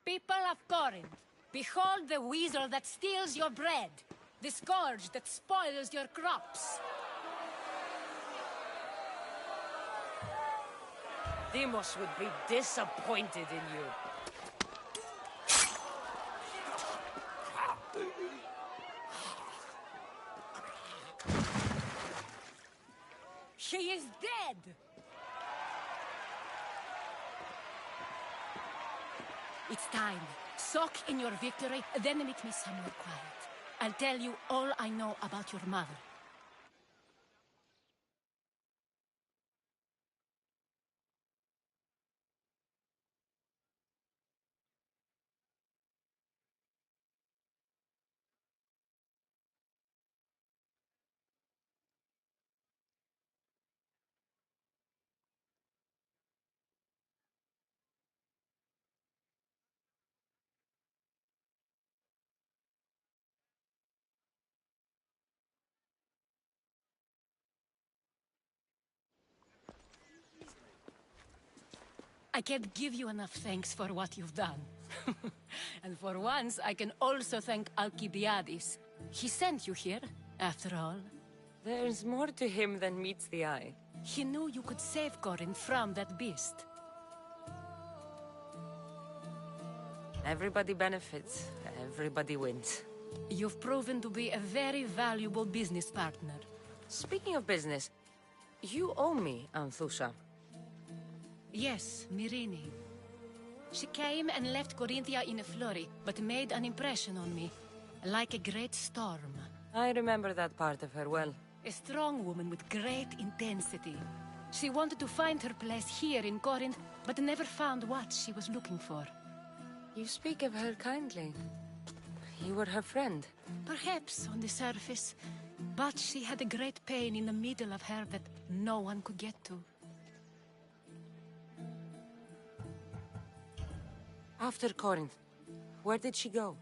People of Corinth, behold the weasel that steals your bread, the scourge that spoils your crops. Deimos would be disappointed in you. She is dead! It's time. Soak in your victory, then meet me somewhere quiet. I'll tell you all I know about your mother. I can't give you enough thanks for what you've done. And for once, I can also thank Alcibiades. He sent you here, after all. There's more to him than meets the eye. He knew you could save Corinth from that beast. Everybody benefits. Everybody wins. You've proven to be a very valuable business partner. Speaking of business, you owe me, Anthusa. Yes, Myrine. She came and left Corinthia in a flurry, but made an impression on me. Like a great storm. I remember that part of her well. A strong woman with great intensity. She wanted to find her place here in Corinth, but never found what she was looking for. You speak of her kindly. You were her friend. Perhaps on the surface, but she had a great pain in the middle of her that no one could get to. After Corinth, where did she go?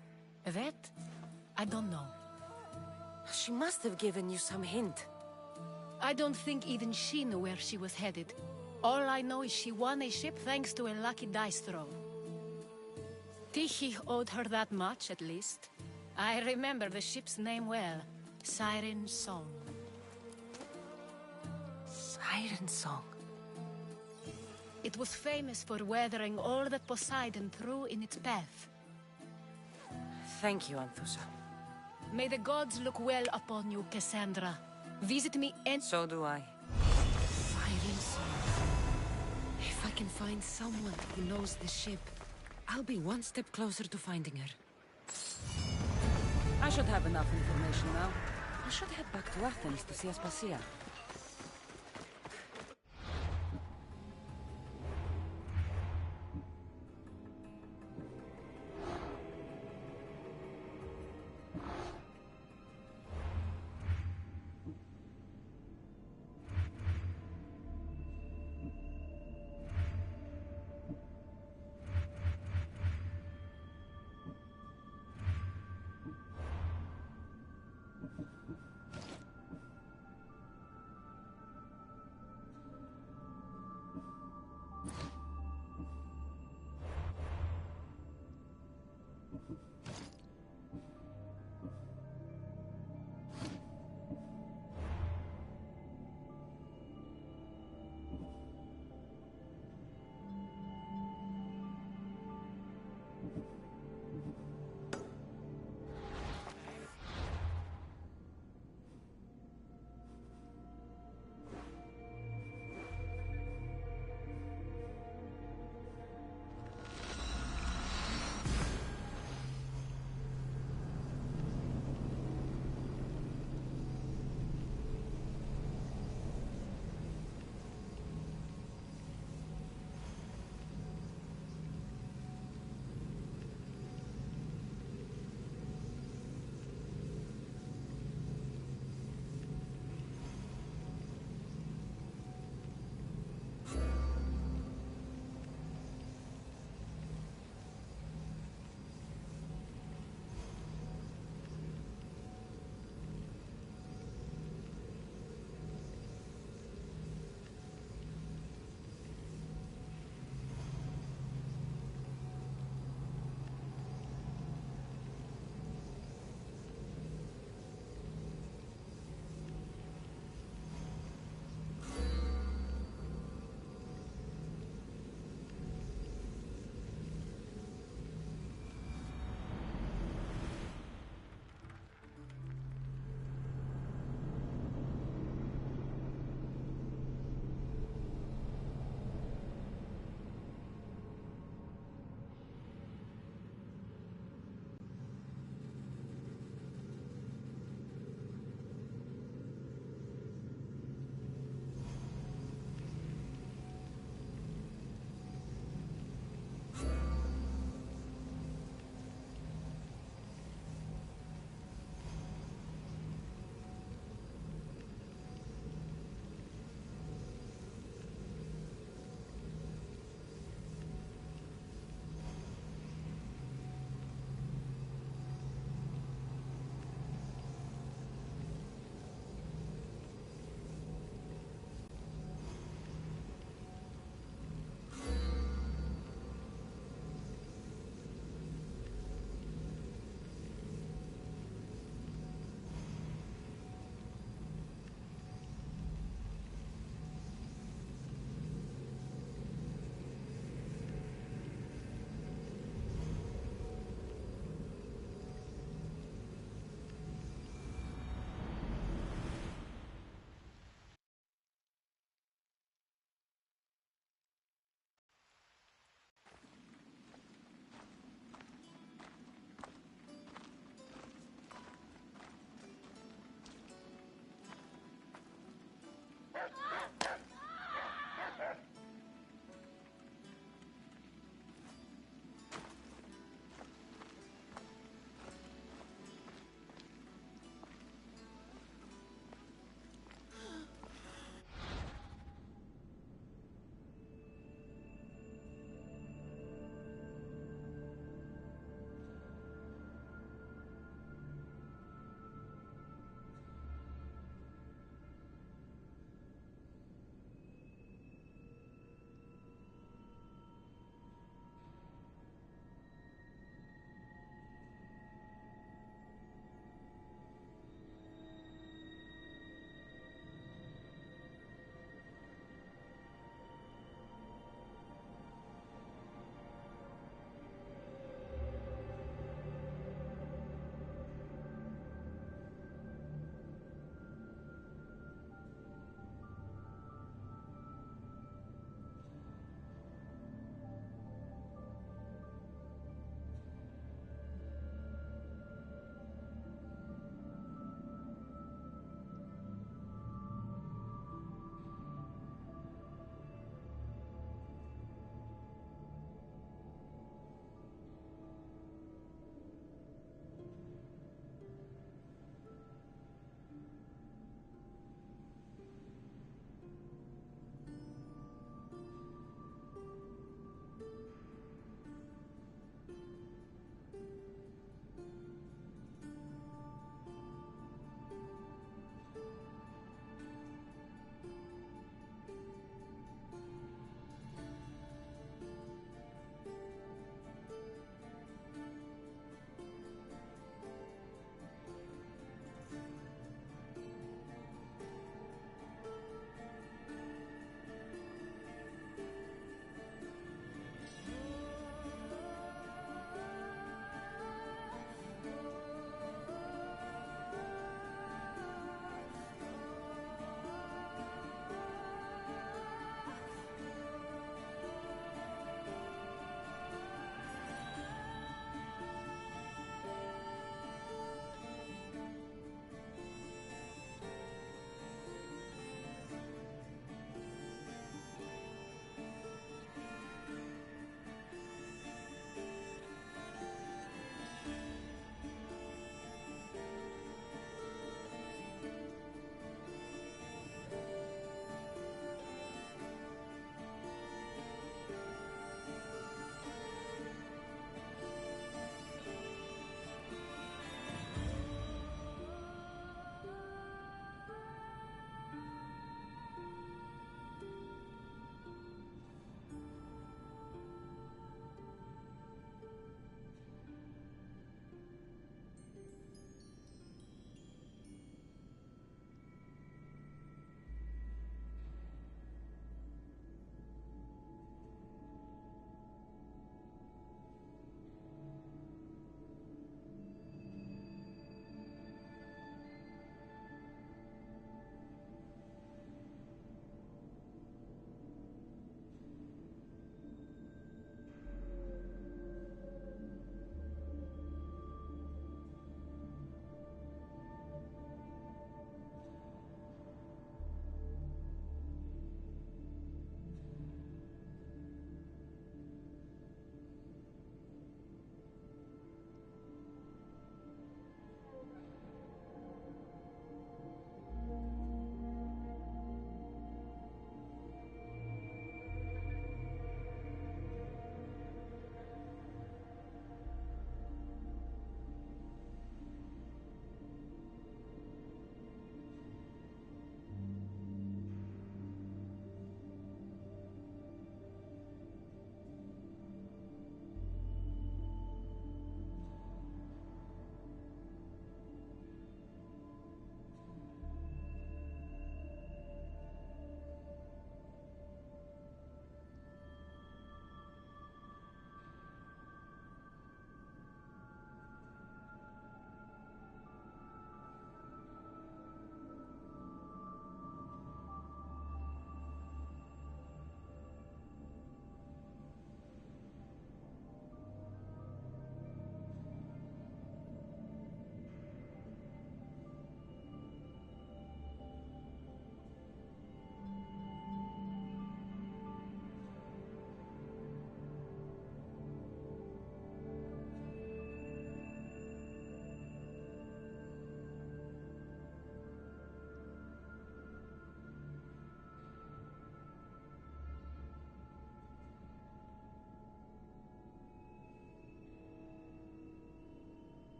That? I don't know. She must have given you some hint. I don't think even she knew where she was headed. All I know is she won a ship thanks to a lucky dice throw. Tyche owed her that much, at least. I remember the ship's name well. Siren Song. Siren Song? It was famous for weathering all that Poseidon threw in its path. Thank you, Anthusa. May the gods look well upon you, Cassandra. Visit me and... So do I. Siren Song. If I can find someone who knows the ship, I'll be one step closer to finding her. I should have enough information now. I should head back to Athens to see Aspasia.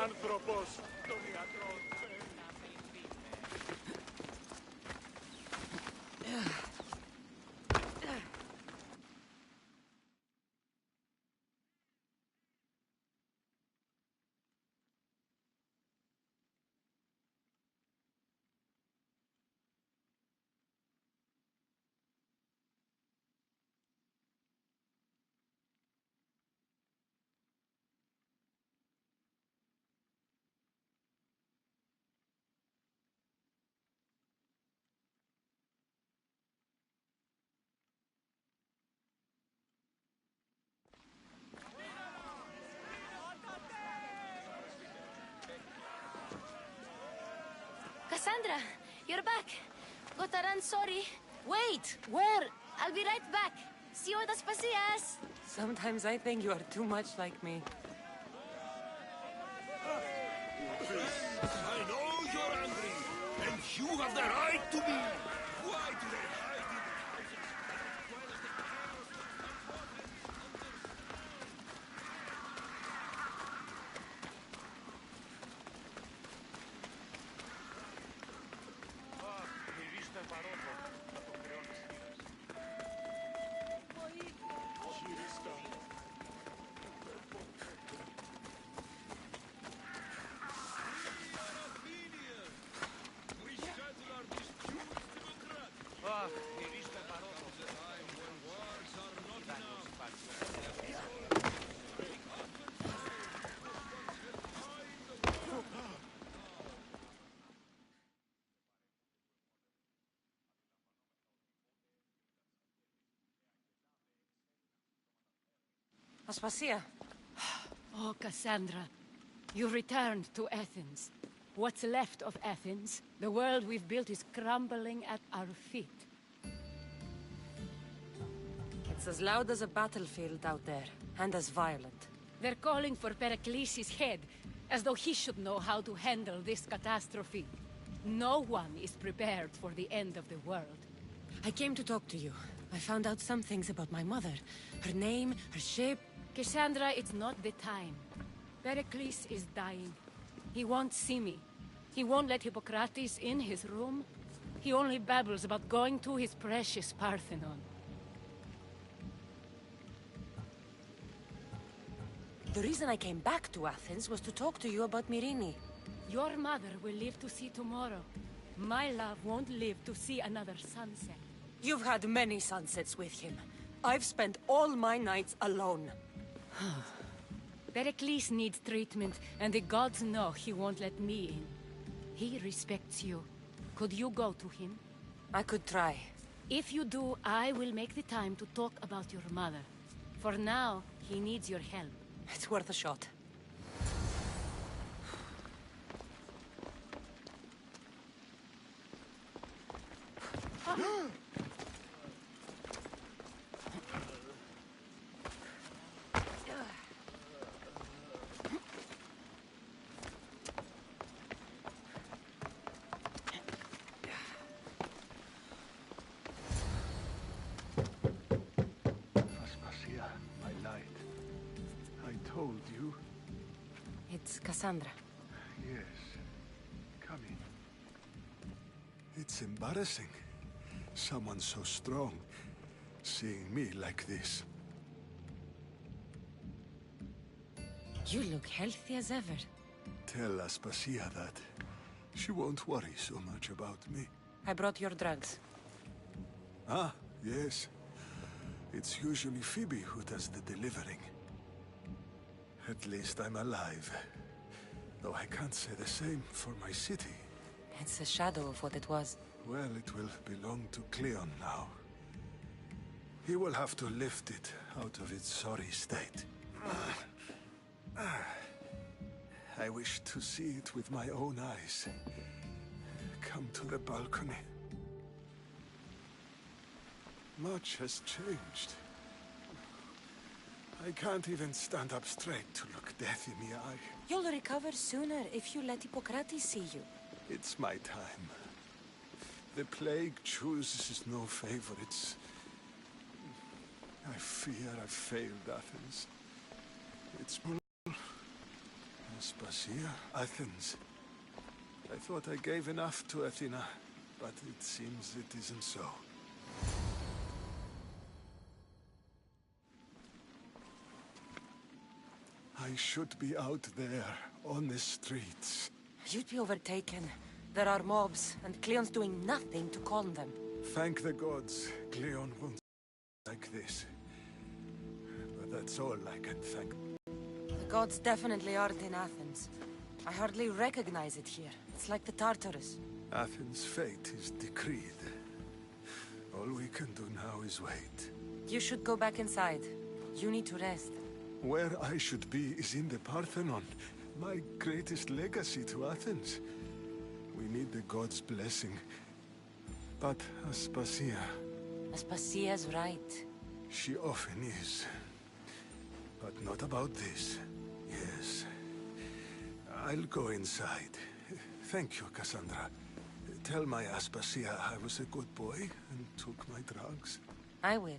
άνθρωπος των ιατρών. Cassandra, you're back. Gotta run, sorry. Wait! Where? I'll be right back. See you at Aspasias. Sometimes I think you are too much like me. I know you're angry, and you have the right to be. Why do they hide it? Γυρίστε παρόδο. Θα το κρυώνεις. Γυρίστε. Αχ, γυρίστε παρόδο. Aspasia. Oh, Cassandra, you returned to Athens. What's left of Athens, the world we've built is crumbling at our feet. It's as loud as a battlefield out there, and as violent. They're calling for Pericles' head, as though he should know how to handle this catastrophe. No one is prepared for the end of the world. I came to talk to you. I found out some things about my mother. Her name, her shape. Cassandra, it's not the time. Pericles is dying. He won't see me. He won't let Hippocrates in his room. He only babbles about going to his precious Parthenon. The reason I came back to Athens was to talk to you about Myrine. Your mother will live to see tomorrow. My love won't live to see another sunset. You've had many sunsets with him. I've spent all my nights alone. Pericles needs treatment, and the gods know he won't let me in. He respects you. Could you go to him? I could try. If you do, I will make the time to talk about your mother. For now, he needs your help. It's worth a shot. Aspasia, my light. I told you. It's Cassandra. Yes. Come in. It's embarrassing. Someone so strong, seeing me like this. You look healthy as ever. Tell Aspasia that. She won't worry so much about me. I brought your drugs. Ah, yes. It's usually Phoebe who does the delivering. At least I'm alive. Though I can't say the same for my city. It's a shadow of what it was. Well, it will belong to Cleon now. He will have to lift it out of its sorry state. I wish to see it with my own eyes. Come to the balcony. Much has changed. I can't even stand up straight to look death in the eye. You'll recover sooner if you let Hippocrates see you. It's my time. The plague chooses no favorites. I fear I've failed Athens. It's more Aspasia, Athens. I thought I gave enough to Athena, but it seems it isn't so. I should be out there, on the streets. You'd be overtaken. There are mobs, and Cleon's doing nothing to calm them. Thank the gods, Cleon won't like this. But that's all I can thank. The gods definitely aren't in Athens. I hardly recognize it here. It's like the Tartarus. Athens' fate is decreed. All we can do now is wait. You should go back inside. You need to rest. Where I should be is in the Parthenon, my greatest legacy to Athens. We need the gods' blessing. But Aspasia... Aspasia's right. She often is. But not about this. Yes. I'll go inside. Thank you, Cassandra. Tell my Aspasia I was a good boy and took my drugs. I will.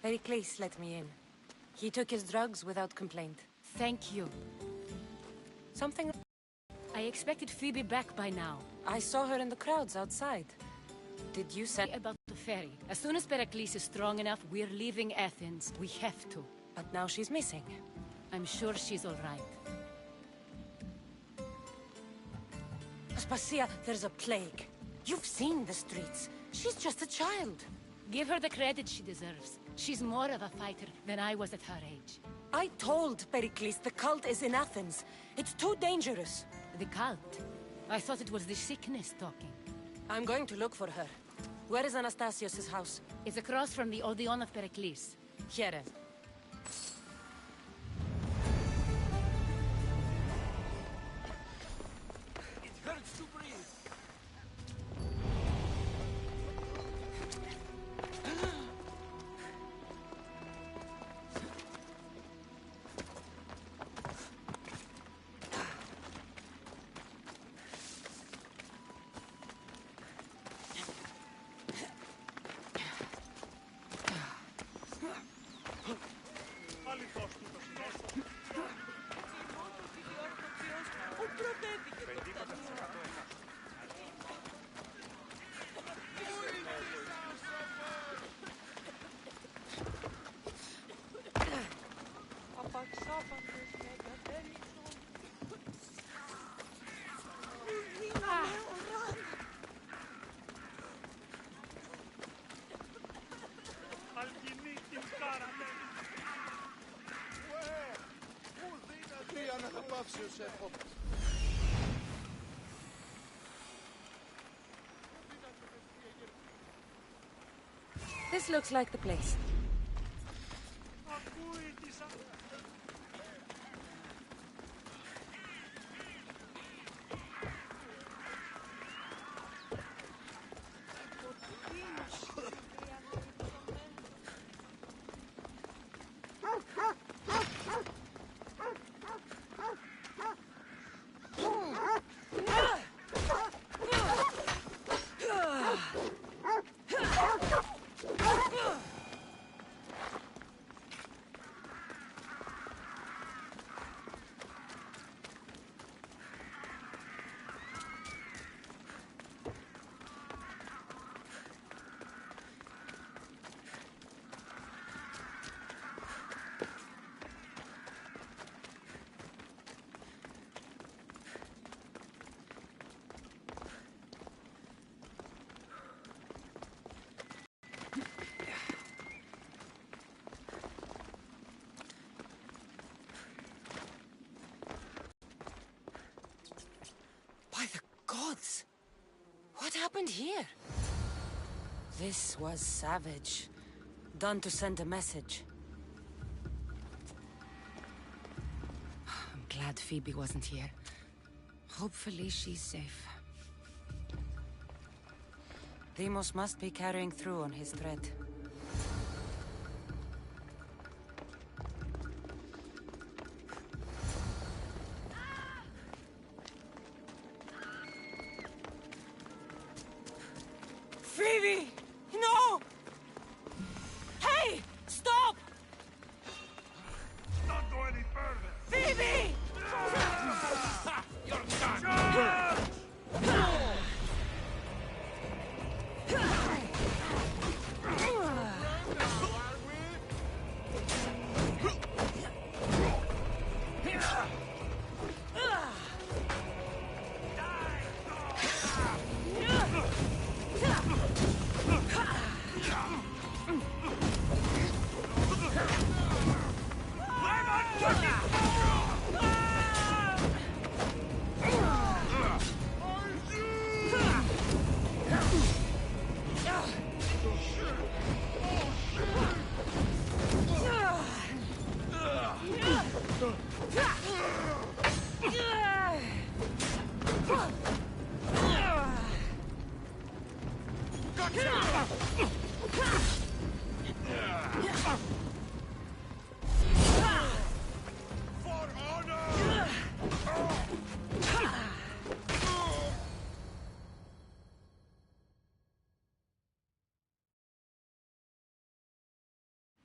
Pericles let me in. He took his drugs without complaint. Thank you. Something... I expected Phoebe back by now. I saw her in the crowds outside. Did you say... About the ferry. As soon as Pericles is strong enough, we're leaving Athens. We have to. But now she's missing. I'm sure she's all right. Aspasia, there's a plague. You've seen the streets. She's just a child. Give her the credit she deserves. She's more of a fighter than I was at her age. I told Pericles the cult is in Athens. It's too dangerous. The cult? I thought it was the sickness talking. I'm going to look for her. Where is Anastasios' house? It's across from the Odeon of Pericles. Here. It hurts to breathe. This looks like the place. By the gods! What happened here? This was savage. Done to send a message. I'm glad Phoebe wasn't here. Hopefully she's safe. Deimos must be carrying through on his threat. Phoebe! No! Hey! Stop! Not go any further! Phoebe! You're done!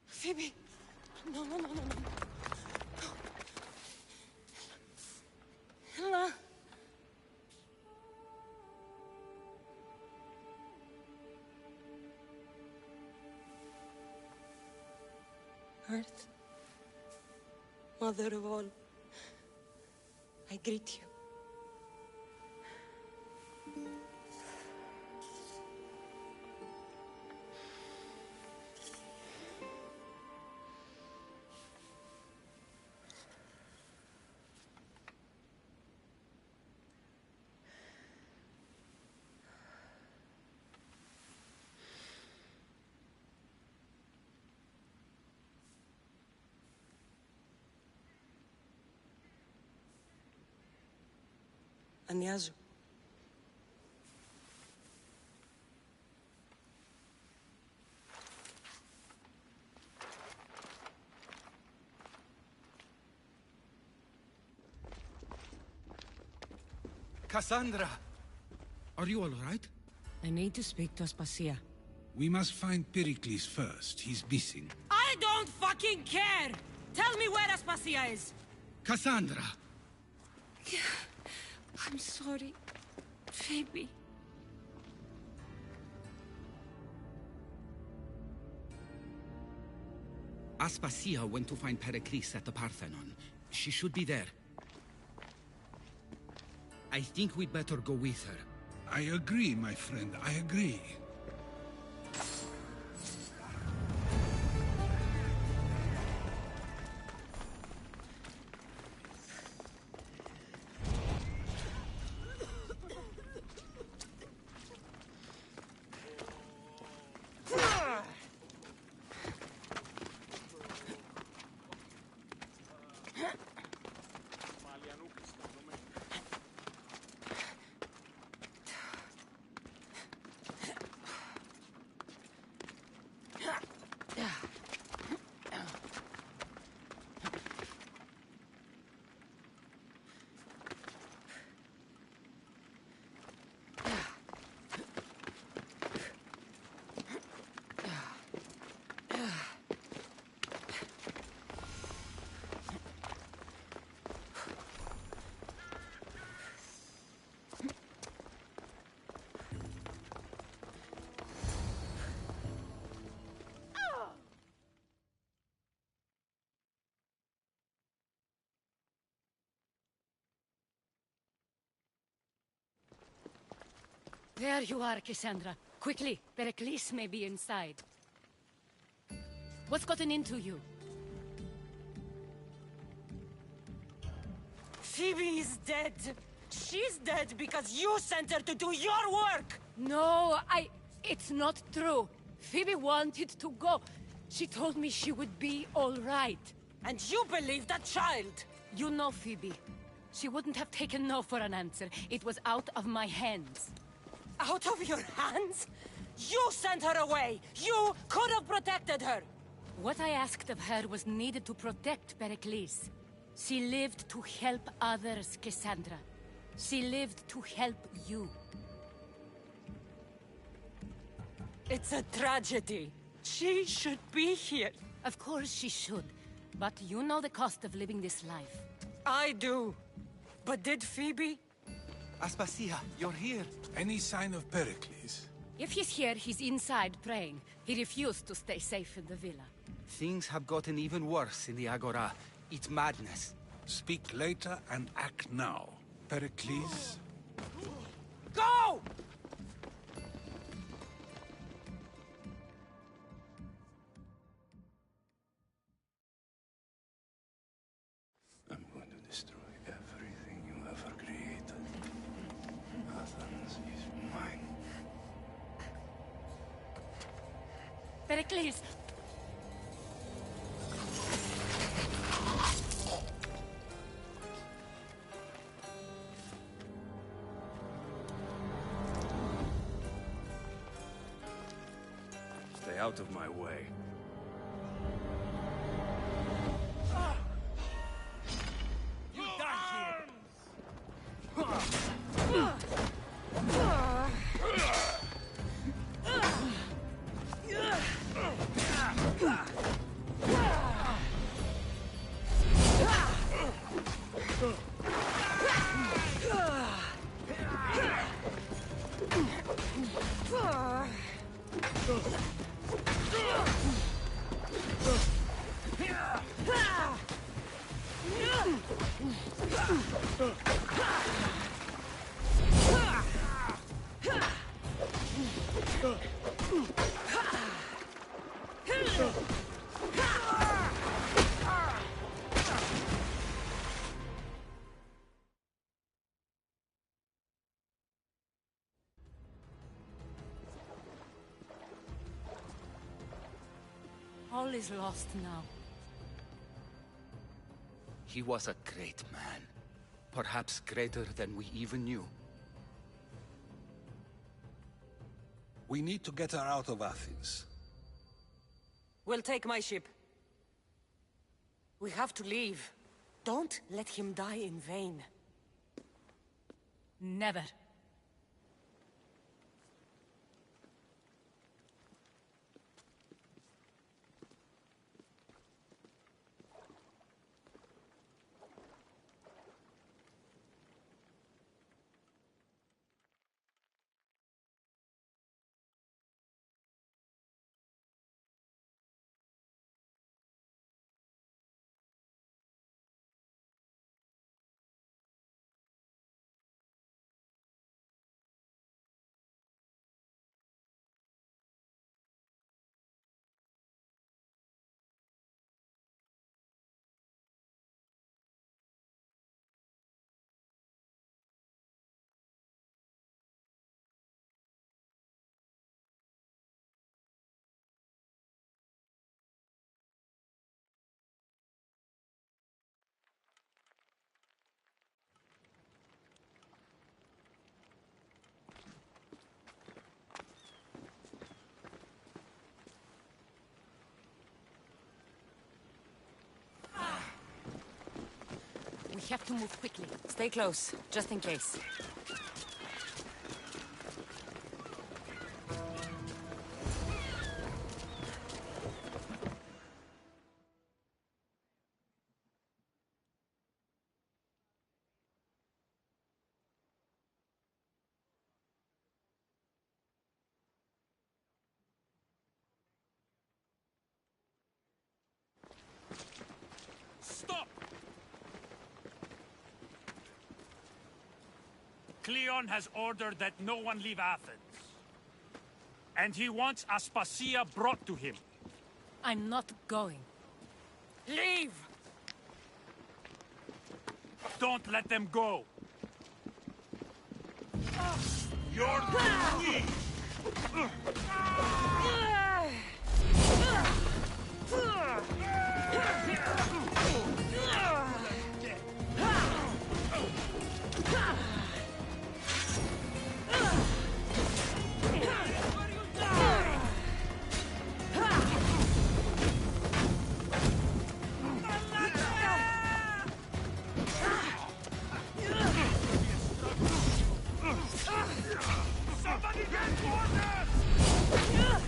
Phoebe! No, no, no, no, no. Ella! Earth, Mother of all, I greet you. Ανιάζω. Cassandra! Are you all right? I need to speak to Aspasia. We must find Pericles first. He's missing. I don't fucking care! Tell me where Aspasia is! Cassandra! I'm sorry, Phoebe. Aspasia went to find Pericles at the Parthenon. She should be there. I think we'd better go with her. I agree, my friend, I agree. There you are, Cassandra. Quickly, Pericles may be inside. What's gotten into you? Phoebe is dead. She's dead because you sent her to do your work! No, it's not true. Phoebe wanted to go. She told me she would be all right. And you believe that child? You know Phoebe. She wouldn't have taken no for an answer. It was out of my hands. Out of your hands? You sent her away! You could have protected her! What I asked of her was needed to protect Pericles. She lived to help others, Cassandra. She lived to help you. It's a tragedy. She should be here. Of course she should. But you know the cost of living this life. I do. But did Phoebe? Aspasia, you're here. Any sign of Pericles? If he's here, he's inside praying. He refused to stay safe in the villa. Things have gotten even worse in the Agora. It's madness. Speak later and act now. Pericles? Go! I'm going to destroy everything you ever created. Athens is mine. Pericles! Stay out of my way. You die here! All is lost now. He was a great man. Perhaps greater than we even knew. We need to get her out of Athens. We'll take my ship. We have to leave. Don't let him die in vain. Never. We have to move quickly. Stay close, just in case. Stop! Cleon has ordered that no one leave Athens. And he wants Aspasia brought to him. I'm not going. Leave! Don't let them go. You're weak! Somebody get orders!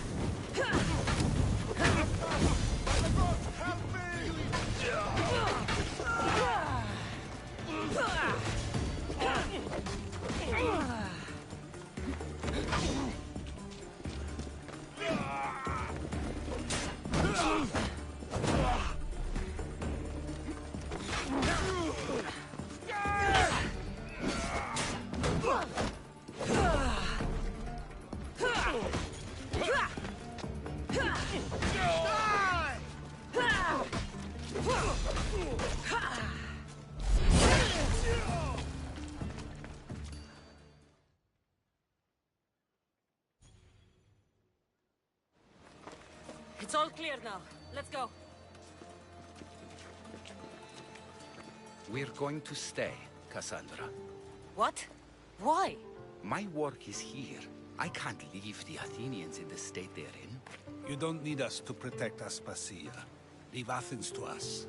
It's all clear now. Let's go. We're going to stay, Cassandra. What? Why? My work is here. I can't leave the Athenians in the state they're in. You don't need us to protect Aspasia. Leave Athens to us.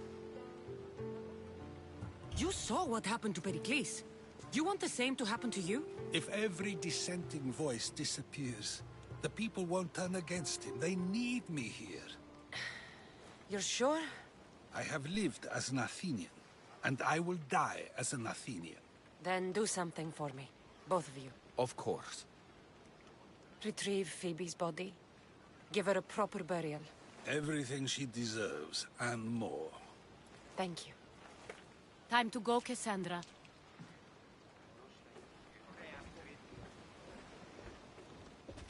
You saw what happened to Pericles. You want the same to happen to you? If every dissenting voice disappears, the people won't turn against him. They need me here. You're sure? I have lived as an Athenian, and I will die as an Athenian. Then do something for me. Both of you. Of course. Retrieve Phoebe's body. Give her a proper burial. Everything she deserves, and more. Thank you. Time to go, Cassandra.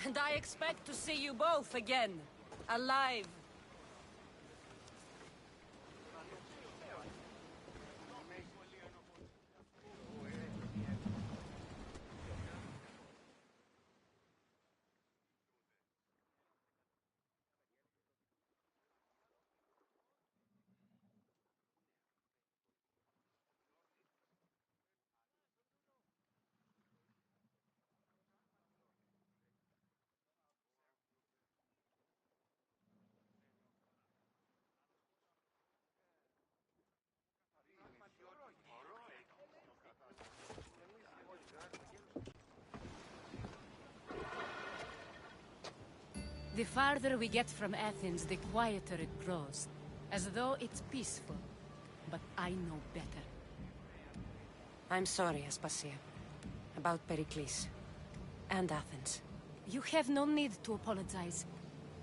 And I expect to see you both again. Alive. The farther we get from Athens, the quieter it grows. As though it's peaceful. But I know better. I'm sorry, Aspasia. About Pericles. And Athens. You have no need to apologize.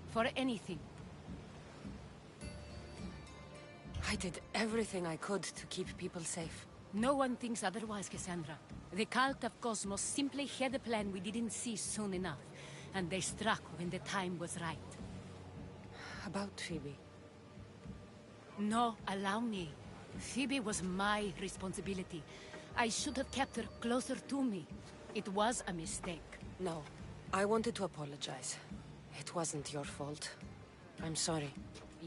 For anything. I did everything I could to keep people safe. No one thinks otherwise, Cassandra. The cult of Cosmos simply had a plan we didn't see soon enough. And they struck when the time was right. About Phoebe. No, allow me. Phoebe was my responsibility. I should have kept her closer to me. It was a mistake. No, I wanted to apologize. It wasn't your fault. I'm sorry.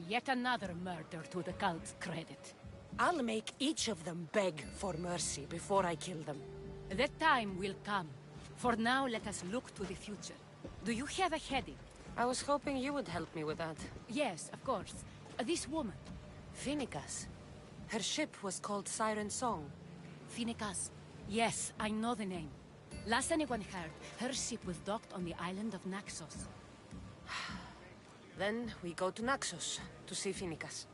Yet another murder to the cult's credit. I'll make each of them beg for mercy before I kill them. That time will come. For now, let us look to the future. Do you have a heading? I was hoping you would help me with that. Yes, of course. This woman. Phoenicas. Her ship was called Siren Song. Phoenicas. Yes, I know the name. Last anyone heard, her ship was docked on the island of Naxos. Then we go to Naxos to see Phoenicas.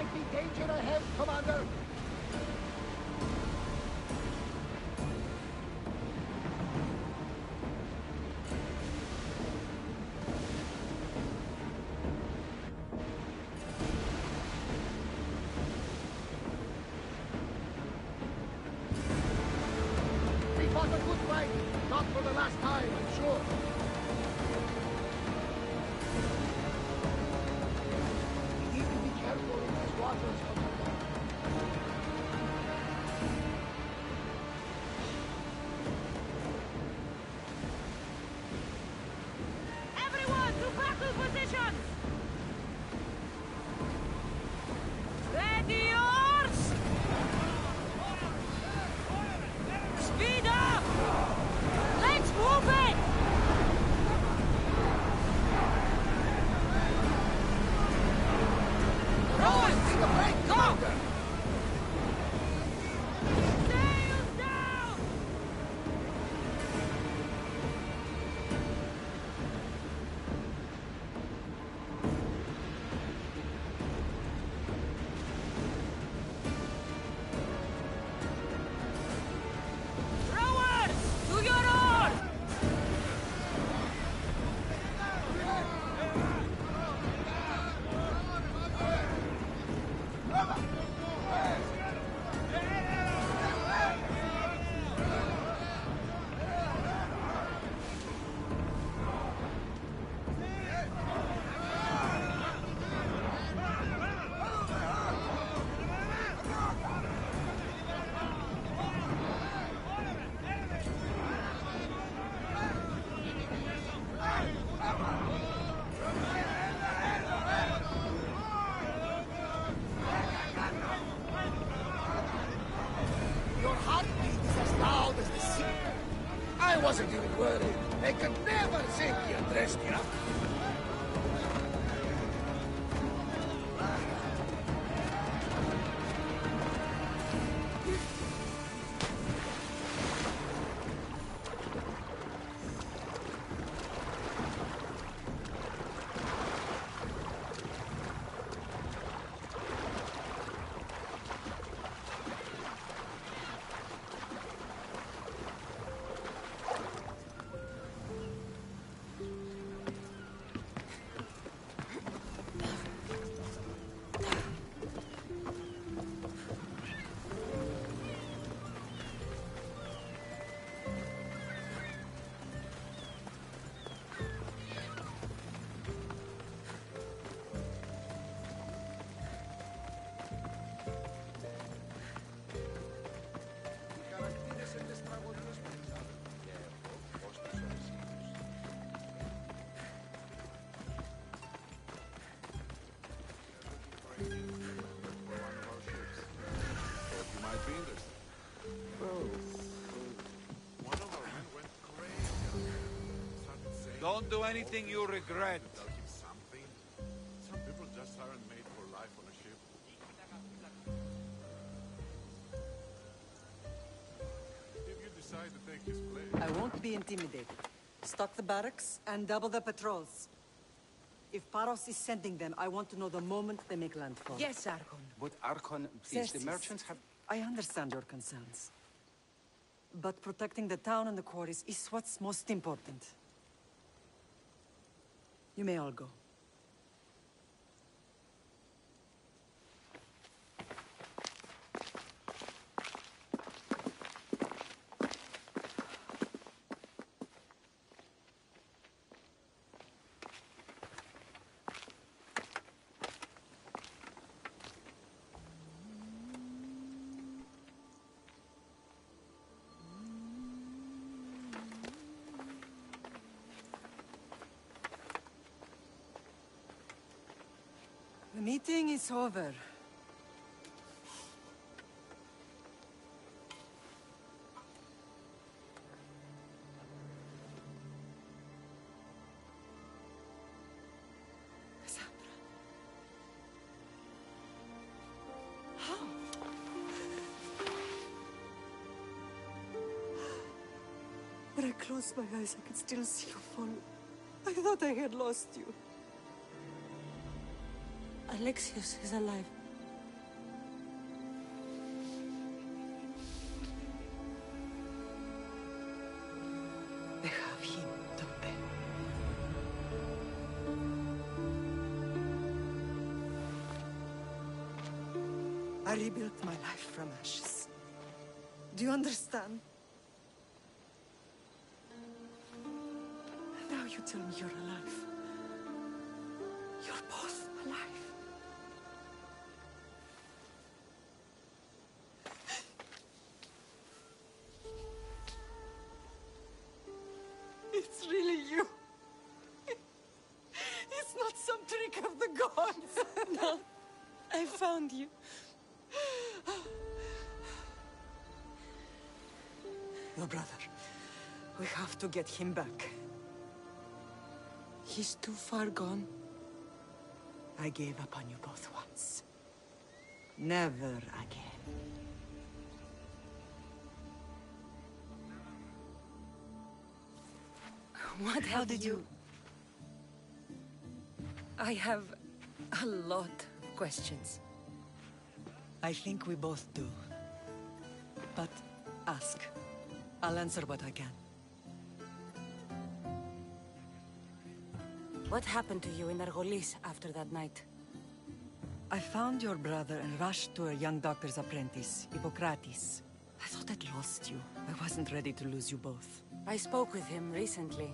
might be danger ahead, Commander. We fought a good fight. Not for the last time, I'm sure. We need to be careful in these waters, Commander. Everyone to battle positions! Ready yours! Speed up! Let's move it! Rowers, take a break, Commander! Sails down! Rowers, to your oars! Your heartbeat is as loud as the sea. I wasn't even worried. They could never sink you, Drestia. Don't do anything you regret. Something. Some people just aren't made for life on a ship. If you decide to take his place... I won't be intimidated. Stock the barracks and double the patrols. If Paros is sending them, I want to know the moment they make landfall. Yes, Archon. But Archon, please, the Xerxes, merchants have... I understand your concerns. But protecting the town and the quarries is what's most important. You may all go. The meeting is over. Cassandra. How? When I closed my eyes, I could still see you fall. I thought I had lost you. Alexios is alive. I rebuilt my life from ashes. Do you understand? Now you tell me you're alive. You're both alive. It's really you. It's not some trick of the gods. No, I found you. Your brother. We have to get him back. He's too far gone. I gave up on you both once. Never again. What How have did you... I have a lot of questions. I think we both do. But ask. I'll answer what I can. What happened to you in Argolis after that night? I found your brother and rushed to a young doctor's apprentice, Hippocrates. I thought I'd lost you. I wasn't ready to lose you both. I spoke with him recently.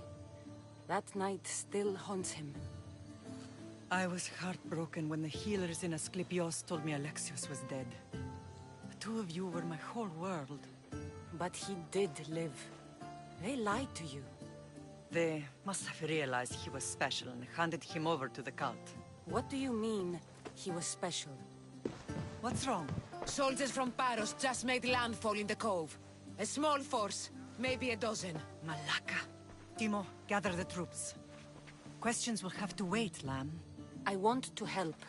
That night still haunts him. I was heartbroken when the healers in Asclepios told me Alexios was dead. The two of you were my whole world. But he did live. They lied to you. They must have realized he was special and handed him over to the cult. What do you mean, he was special? What's wrong? Soldiers from Paros just made landfall in the cove. A small force, maybe a dozen. Malaka. Timo, gather the troops. Questions will have to wait, Lamb. I want to help.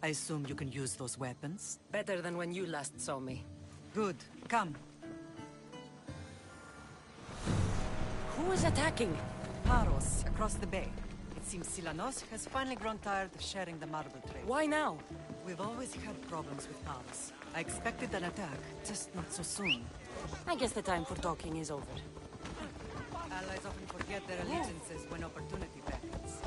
I assume you can use those weapons? Better than when you last saw me. Good. Come. Who is attacking? Paros, across the bay. It seems Silanos has finally grown tired of sharing the marble trade. Why now? We've always had problems with Paros. I expected an attack, just not so soon. I guess the time for talking is over. Allies often forget their allegiances when opportunity beckons.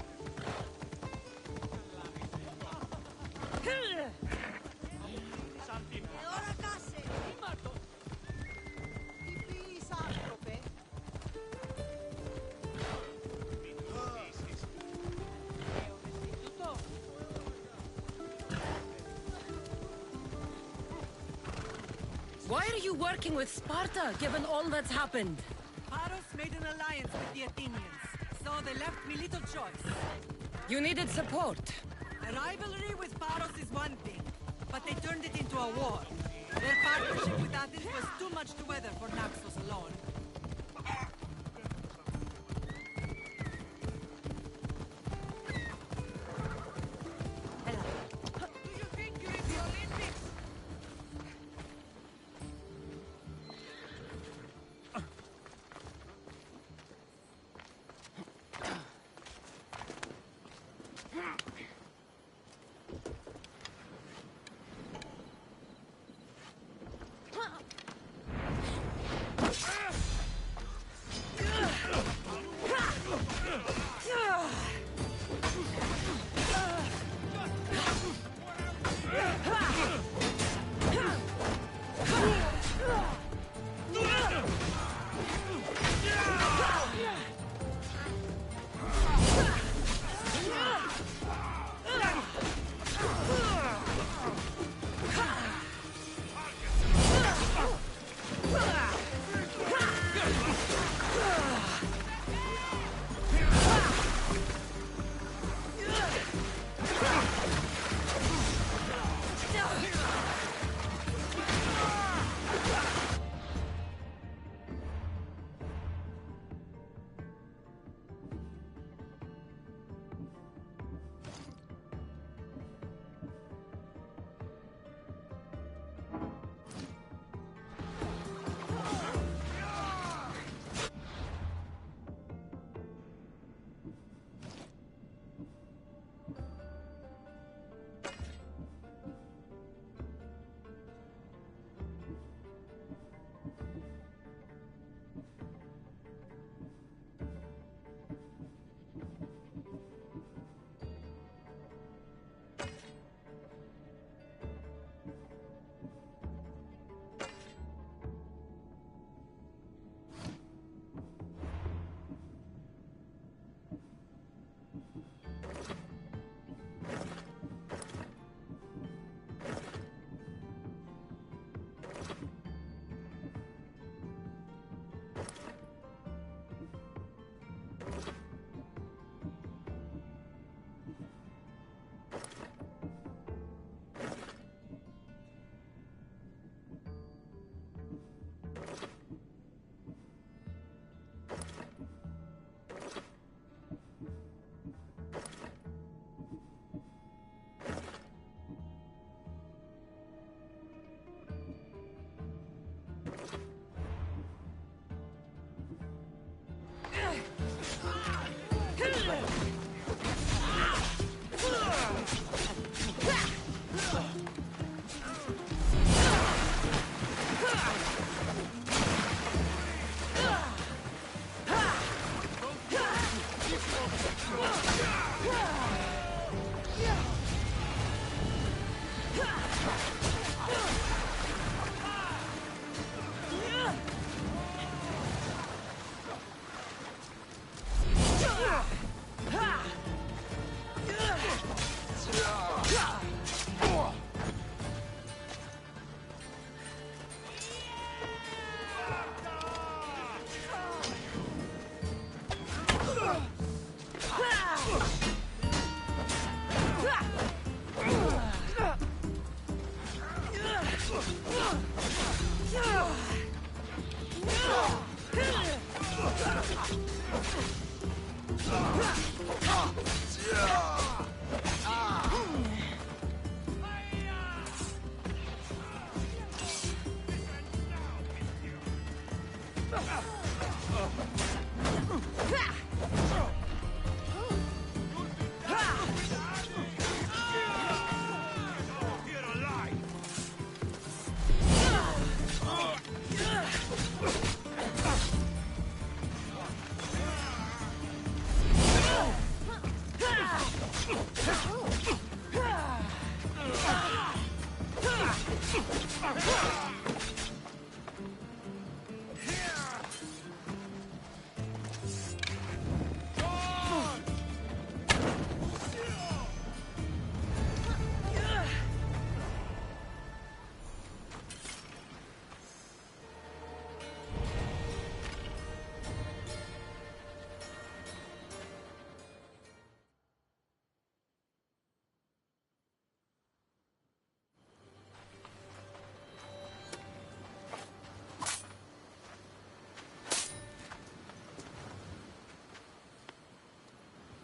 Why are you working with Sparta, given all that's happened? Paros made an alliance with the Athenians, so they left me little choice. You needed support. A rivalry with Paros is one thing, but they turned it into a war. Their partnership with Athens was too much to weather for Naxos alone.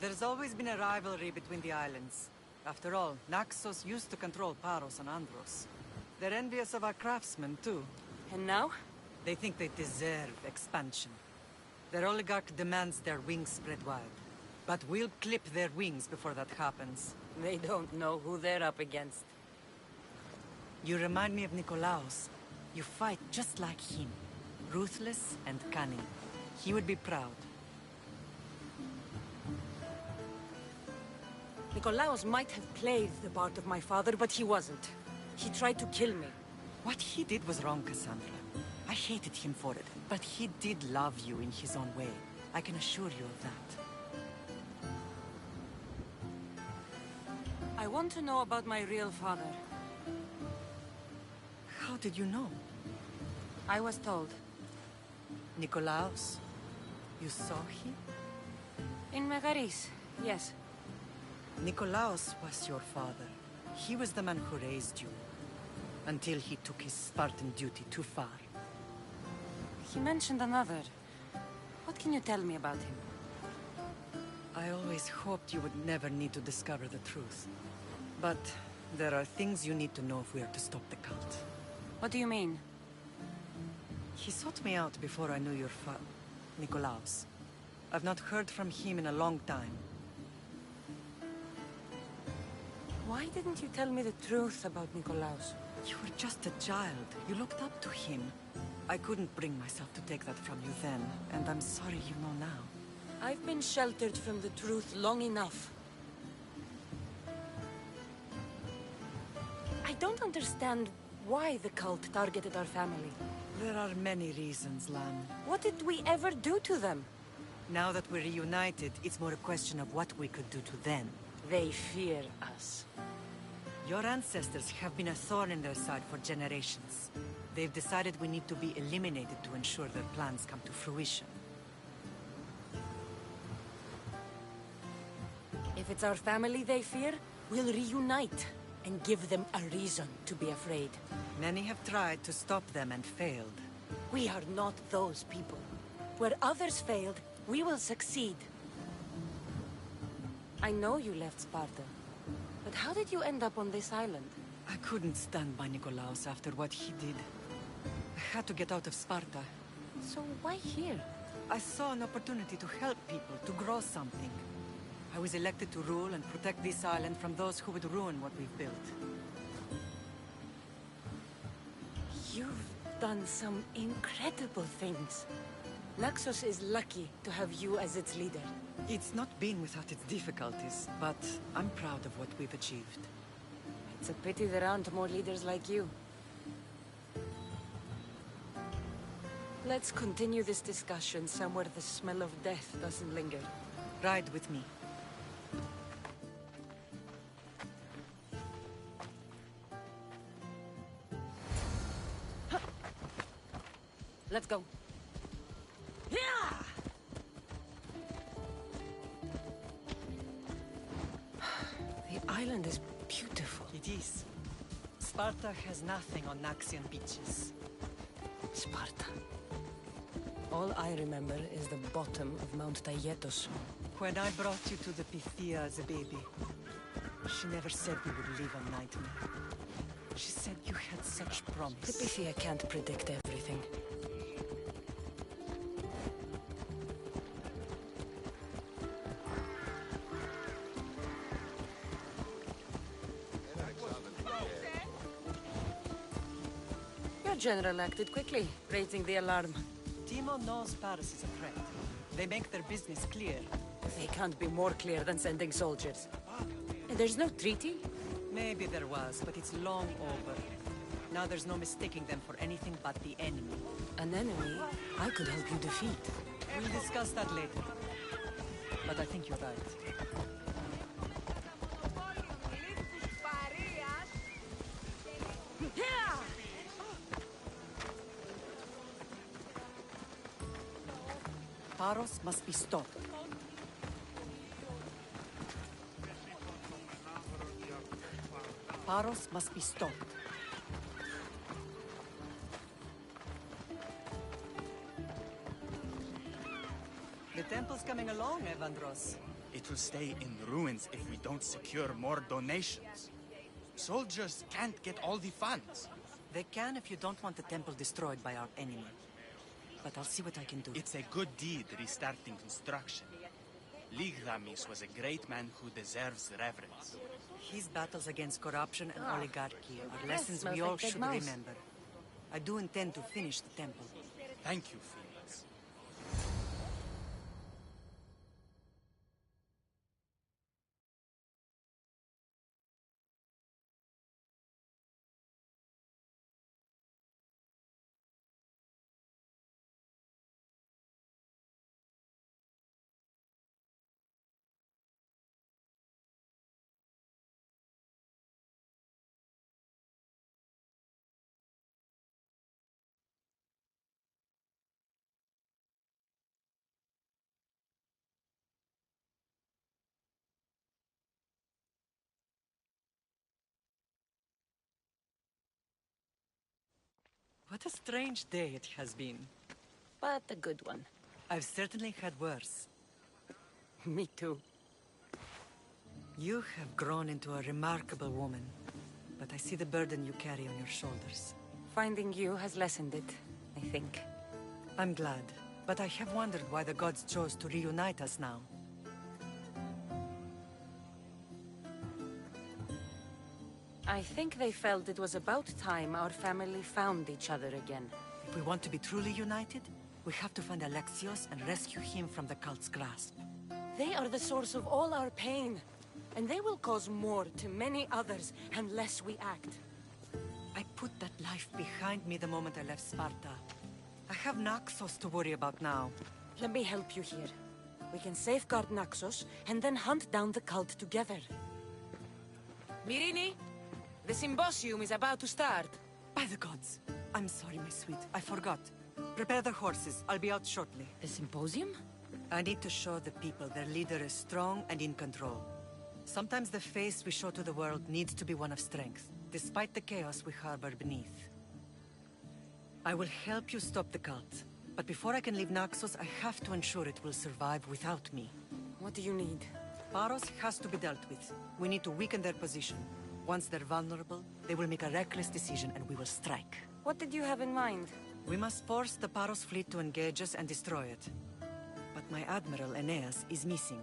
There's always been a rivalry between the islands. After all, Naxos used to control Paros and Andros. They're envious of our craftsmen, too. And now? They think they deserve expansion. Their oligarch demands their wings spread wide. But we'll clip their wings before that happens. They don't know who they're up against. You remind me of Nikolaos. You fight just like him. Ruthless and cunning. He would be proud. Nikolaos might have played the part of my father, but he wasn't. He tried to kill me. What he did was wrong, Cassandra. I hated him for it, but he did love you in his own way. I can assure you of that. I want to know about my real father. How did you know? I was told. Nikolaos? You saw him? In Megaris, yes. Nikolaos was your father. He was the man who raised you. Until he took his Spartan duty too far. He mentioned another. What can you tell me about him? I always hoped you would never need to discover the truth. But there are things you need to know if we are to stop the cult. What do you mean? He sought me out before I knew your Nikolaos. I've not heard from him in a long time. Why didn't you tell me the truth about Nikolaos? You were just a child. You looked up to him. I couldn't bring myself to take that from you then, and I'm sorry you know now. I've been sheltered from the truth long enough. I don't understand why the cult targeted our family. There are many reasons, Lam. What did we ever do to them? Now that we're reunited, it's more a question of what we could do to them. They fear us. Your ancestors have been a thorn in their side for generations. They've decided we need to be eliminated to ensure their plans come to fruition. If it's our family they fear, we'll reunite and give them a reason to be afraid. Many have tried to stop them and failed. We are not those people. Where others failed, we will succeed. I know you left Sparta, but how did you end up on this island? I couldn't stand by Nikolaos after what he did. I had to get out of Sparta. So why here? I saw an opportunity to help people, to grow something. I was elected to rule and protect this island from those who would ruin what we've built. You've done some incredible things. Naxos is lucky to have you as its leader. It's not been without its difficulties, but I'm proud of what we've achieved. It's a pity there aren't more leaders like you. Let's continue this discussion somewhere the smell of death doesn't linger. Ride with me. Let's go. The island is beautiful. It is. Sparta has nothing on Naxian beaches. Sparta. All I remember is the bottom of Mount Taygetos. When I brought you to the Pythia as a baby, she never said we would live a nightmare. She said you had such promise. The Pythia can't predict everything. Your general acted quickly, raising the alarm. Timo knows Paris is a threat. They make their business clear. They can't be more clear than sending soldiers. And there's no treaty? Maybe there was, but it's long over. Now there's no mistaking them for anything but the enemy. An enemy I could help you defeat. We'll discuss that later. But I think you're right. Paros must be stopped. Paros must be stopped. The temple's coming along, Evandros. It will stay in ruins if we don't secure more donations. Soldiers can't get all the funds. They can if you don't want the temple destroyed by our enemy. But I'll see what I can do. It's a good deed restarting construction. Ligdamis was a great man who deserves reverence. His battles against corruption and oligarchy are lessons smells we all like dead should mouse. remember. I do intend to finish the temple. Thank you, Phoenix. What a strange day it has been. But a good one. I've certainly had worse. Me too. You have grown into a remarkable woman, but I see the burden you carry on your shoulders. Finding you has lessened it, I think. I'm glad, but I have wondered why the gods chose to reunite us now. I think they felt it was about time our family found each other again. If we want to be truly united, we have to find Alexios and rescue him from the cult's grasp. They are the source of all our pain, and they will cause more to many others unless we act. I put that life behind me the moment I left Sparta. I have Naxos to worry about now. Let me help you here. We can safeguard Naxos, and then hunt down the cult together. Myrrine, the symposium is about to start. By the gods. I'm sorry, my sweet. I forgot. Prepare the horses. I'll be out shortly. The symposium? I need to show the people their leader is strong and in control. Sometimes the face we show to the world needs to be one of strength, despite the chaos we harbor beneath. I will help you stop the cult, but before I can leave Naxos, I have to ensure it will survive without me. What do you need? Paros has to be dealt with. We need to weaken their position. Once they're vulnerable, they will make a reckless decision and we will strike. What did you have in mind? We must force the Paros fleet to engage us and destroy it. But my admiral, Aeneas, is missing.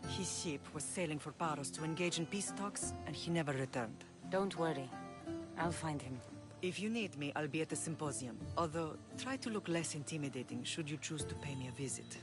His ship was sailing for Paros to engage in peace talks, and he never returned. Don't worry. I'll find him. If you need me, I'll be at the symposium. Although, try to look less intimidating should you choose to pay me a visit.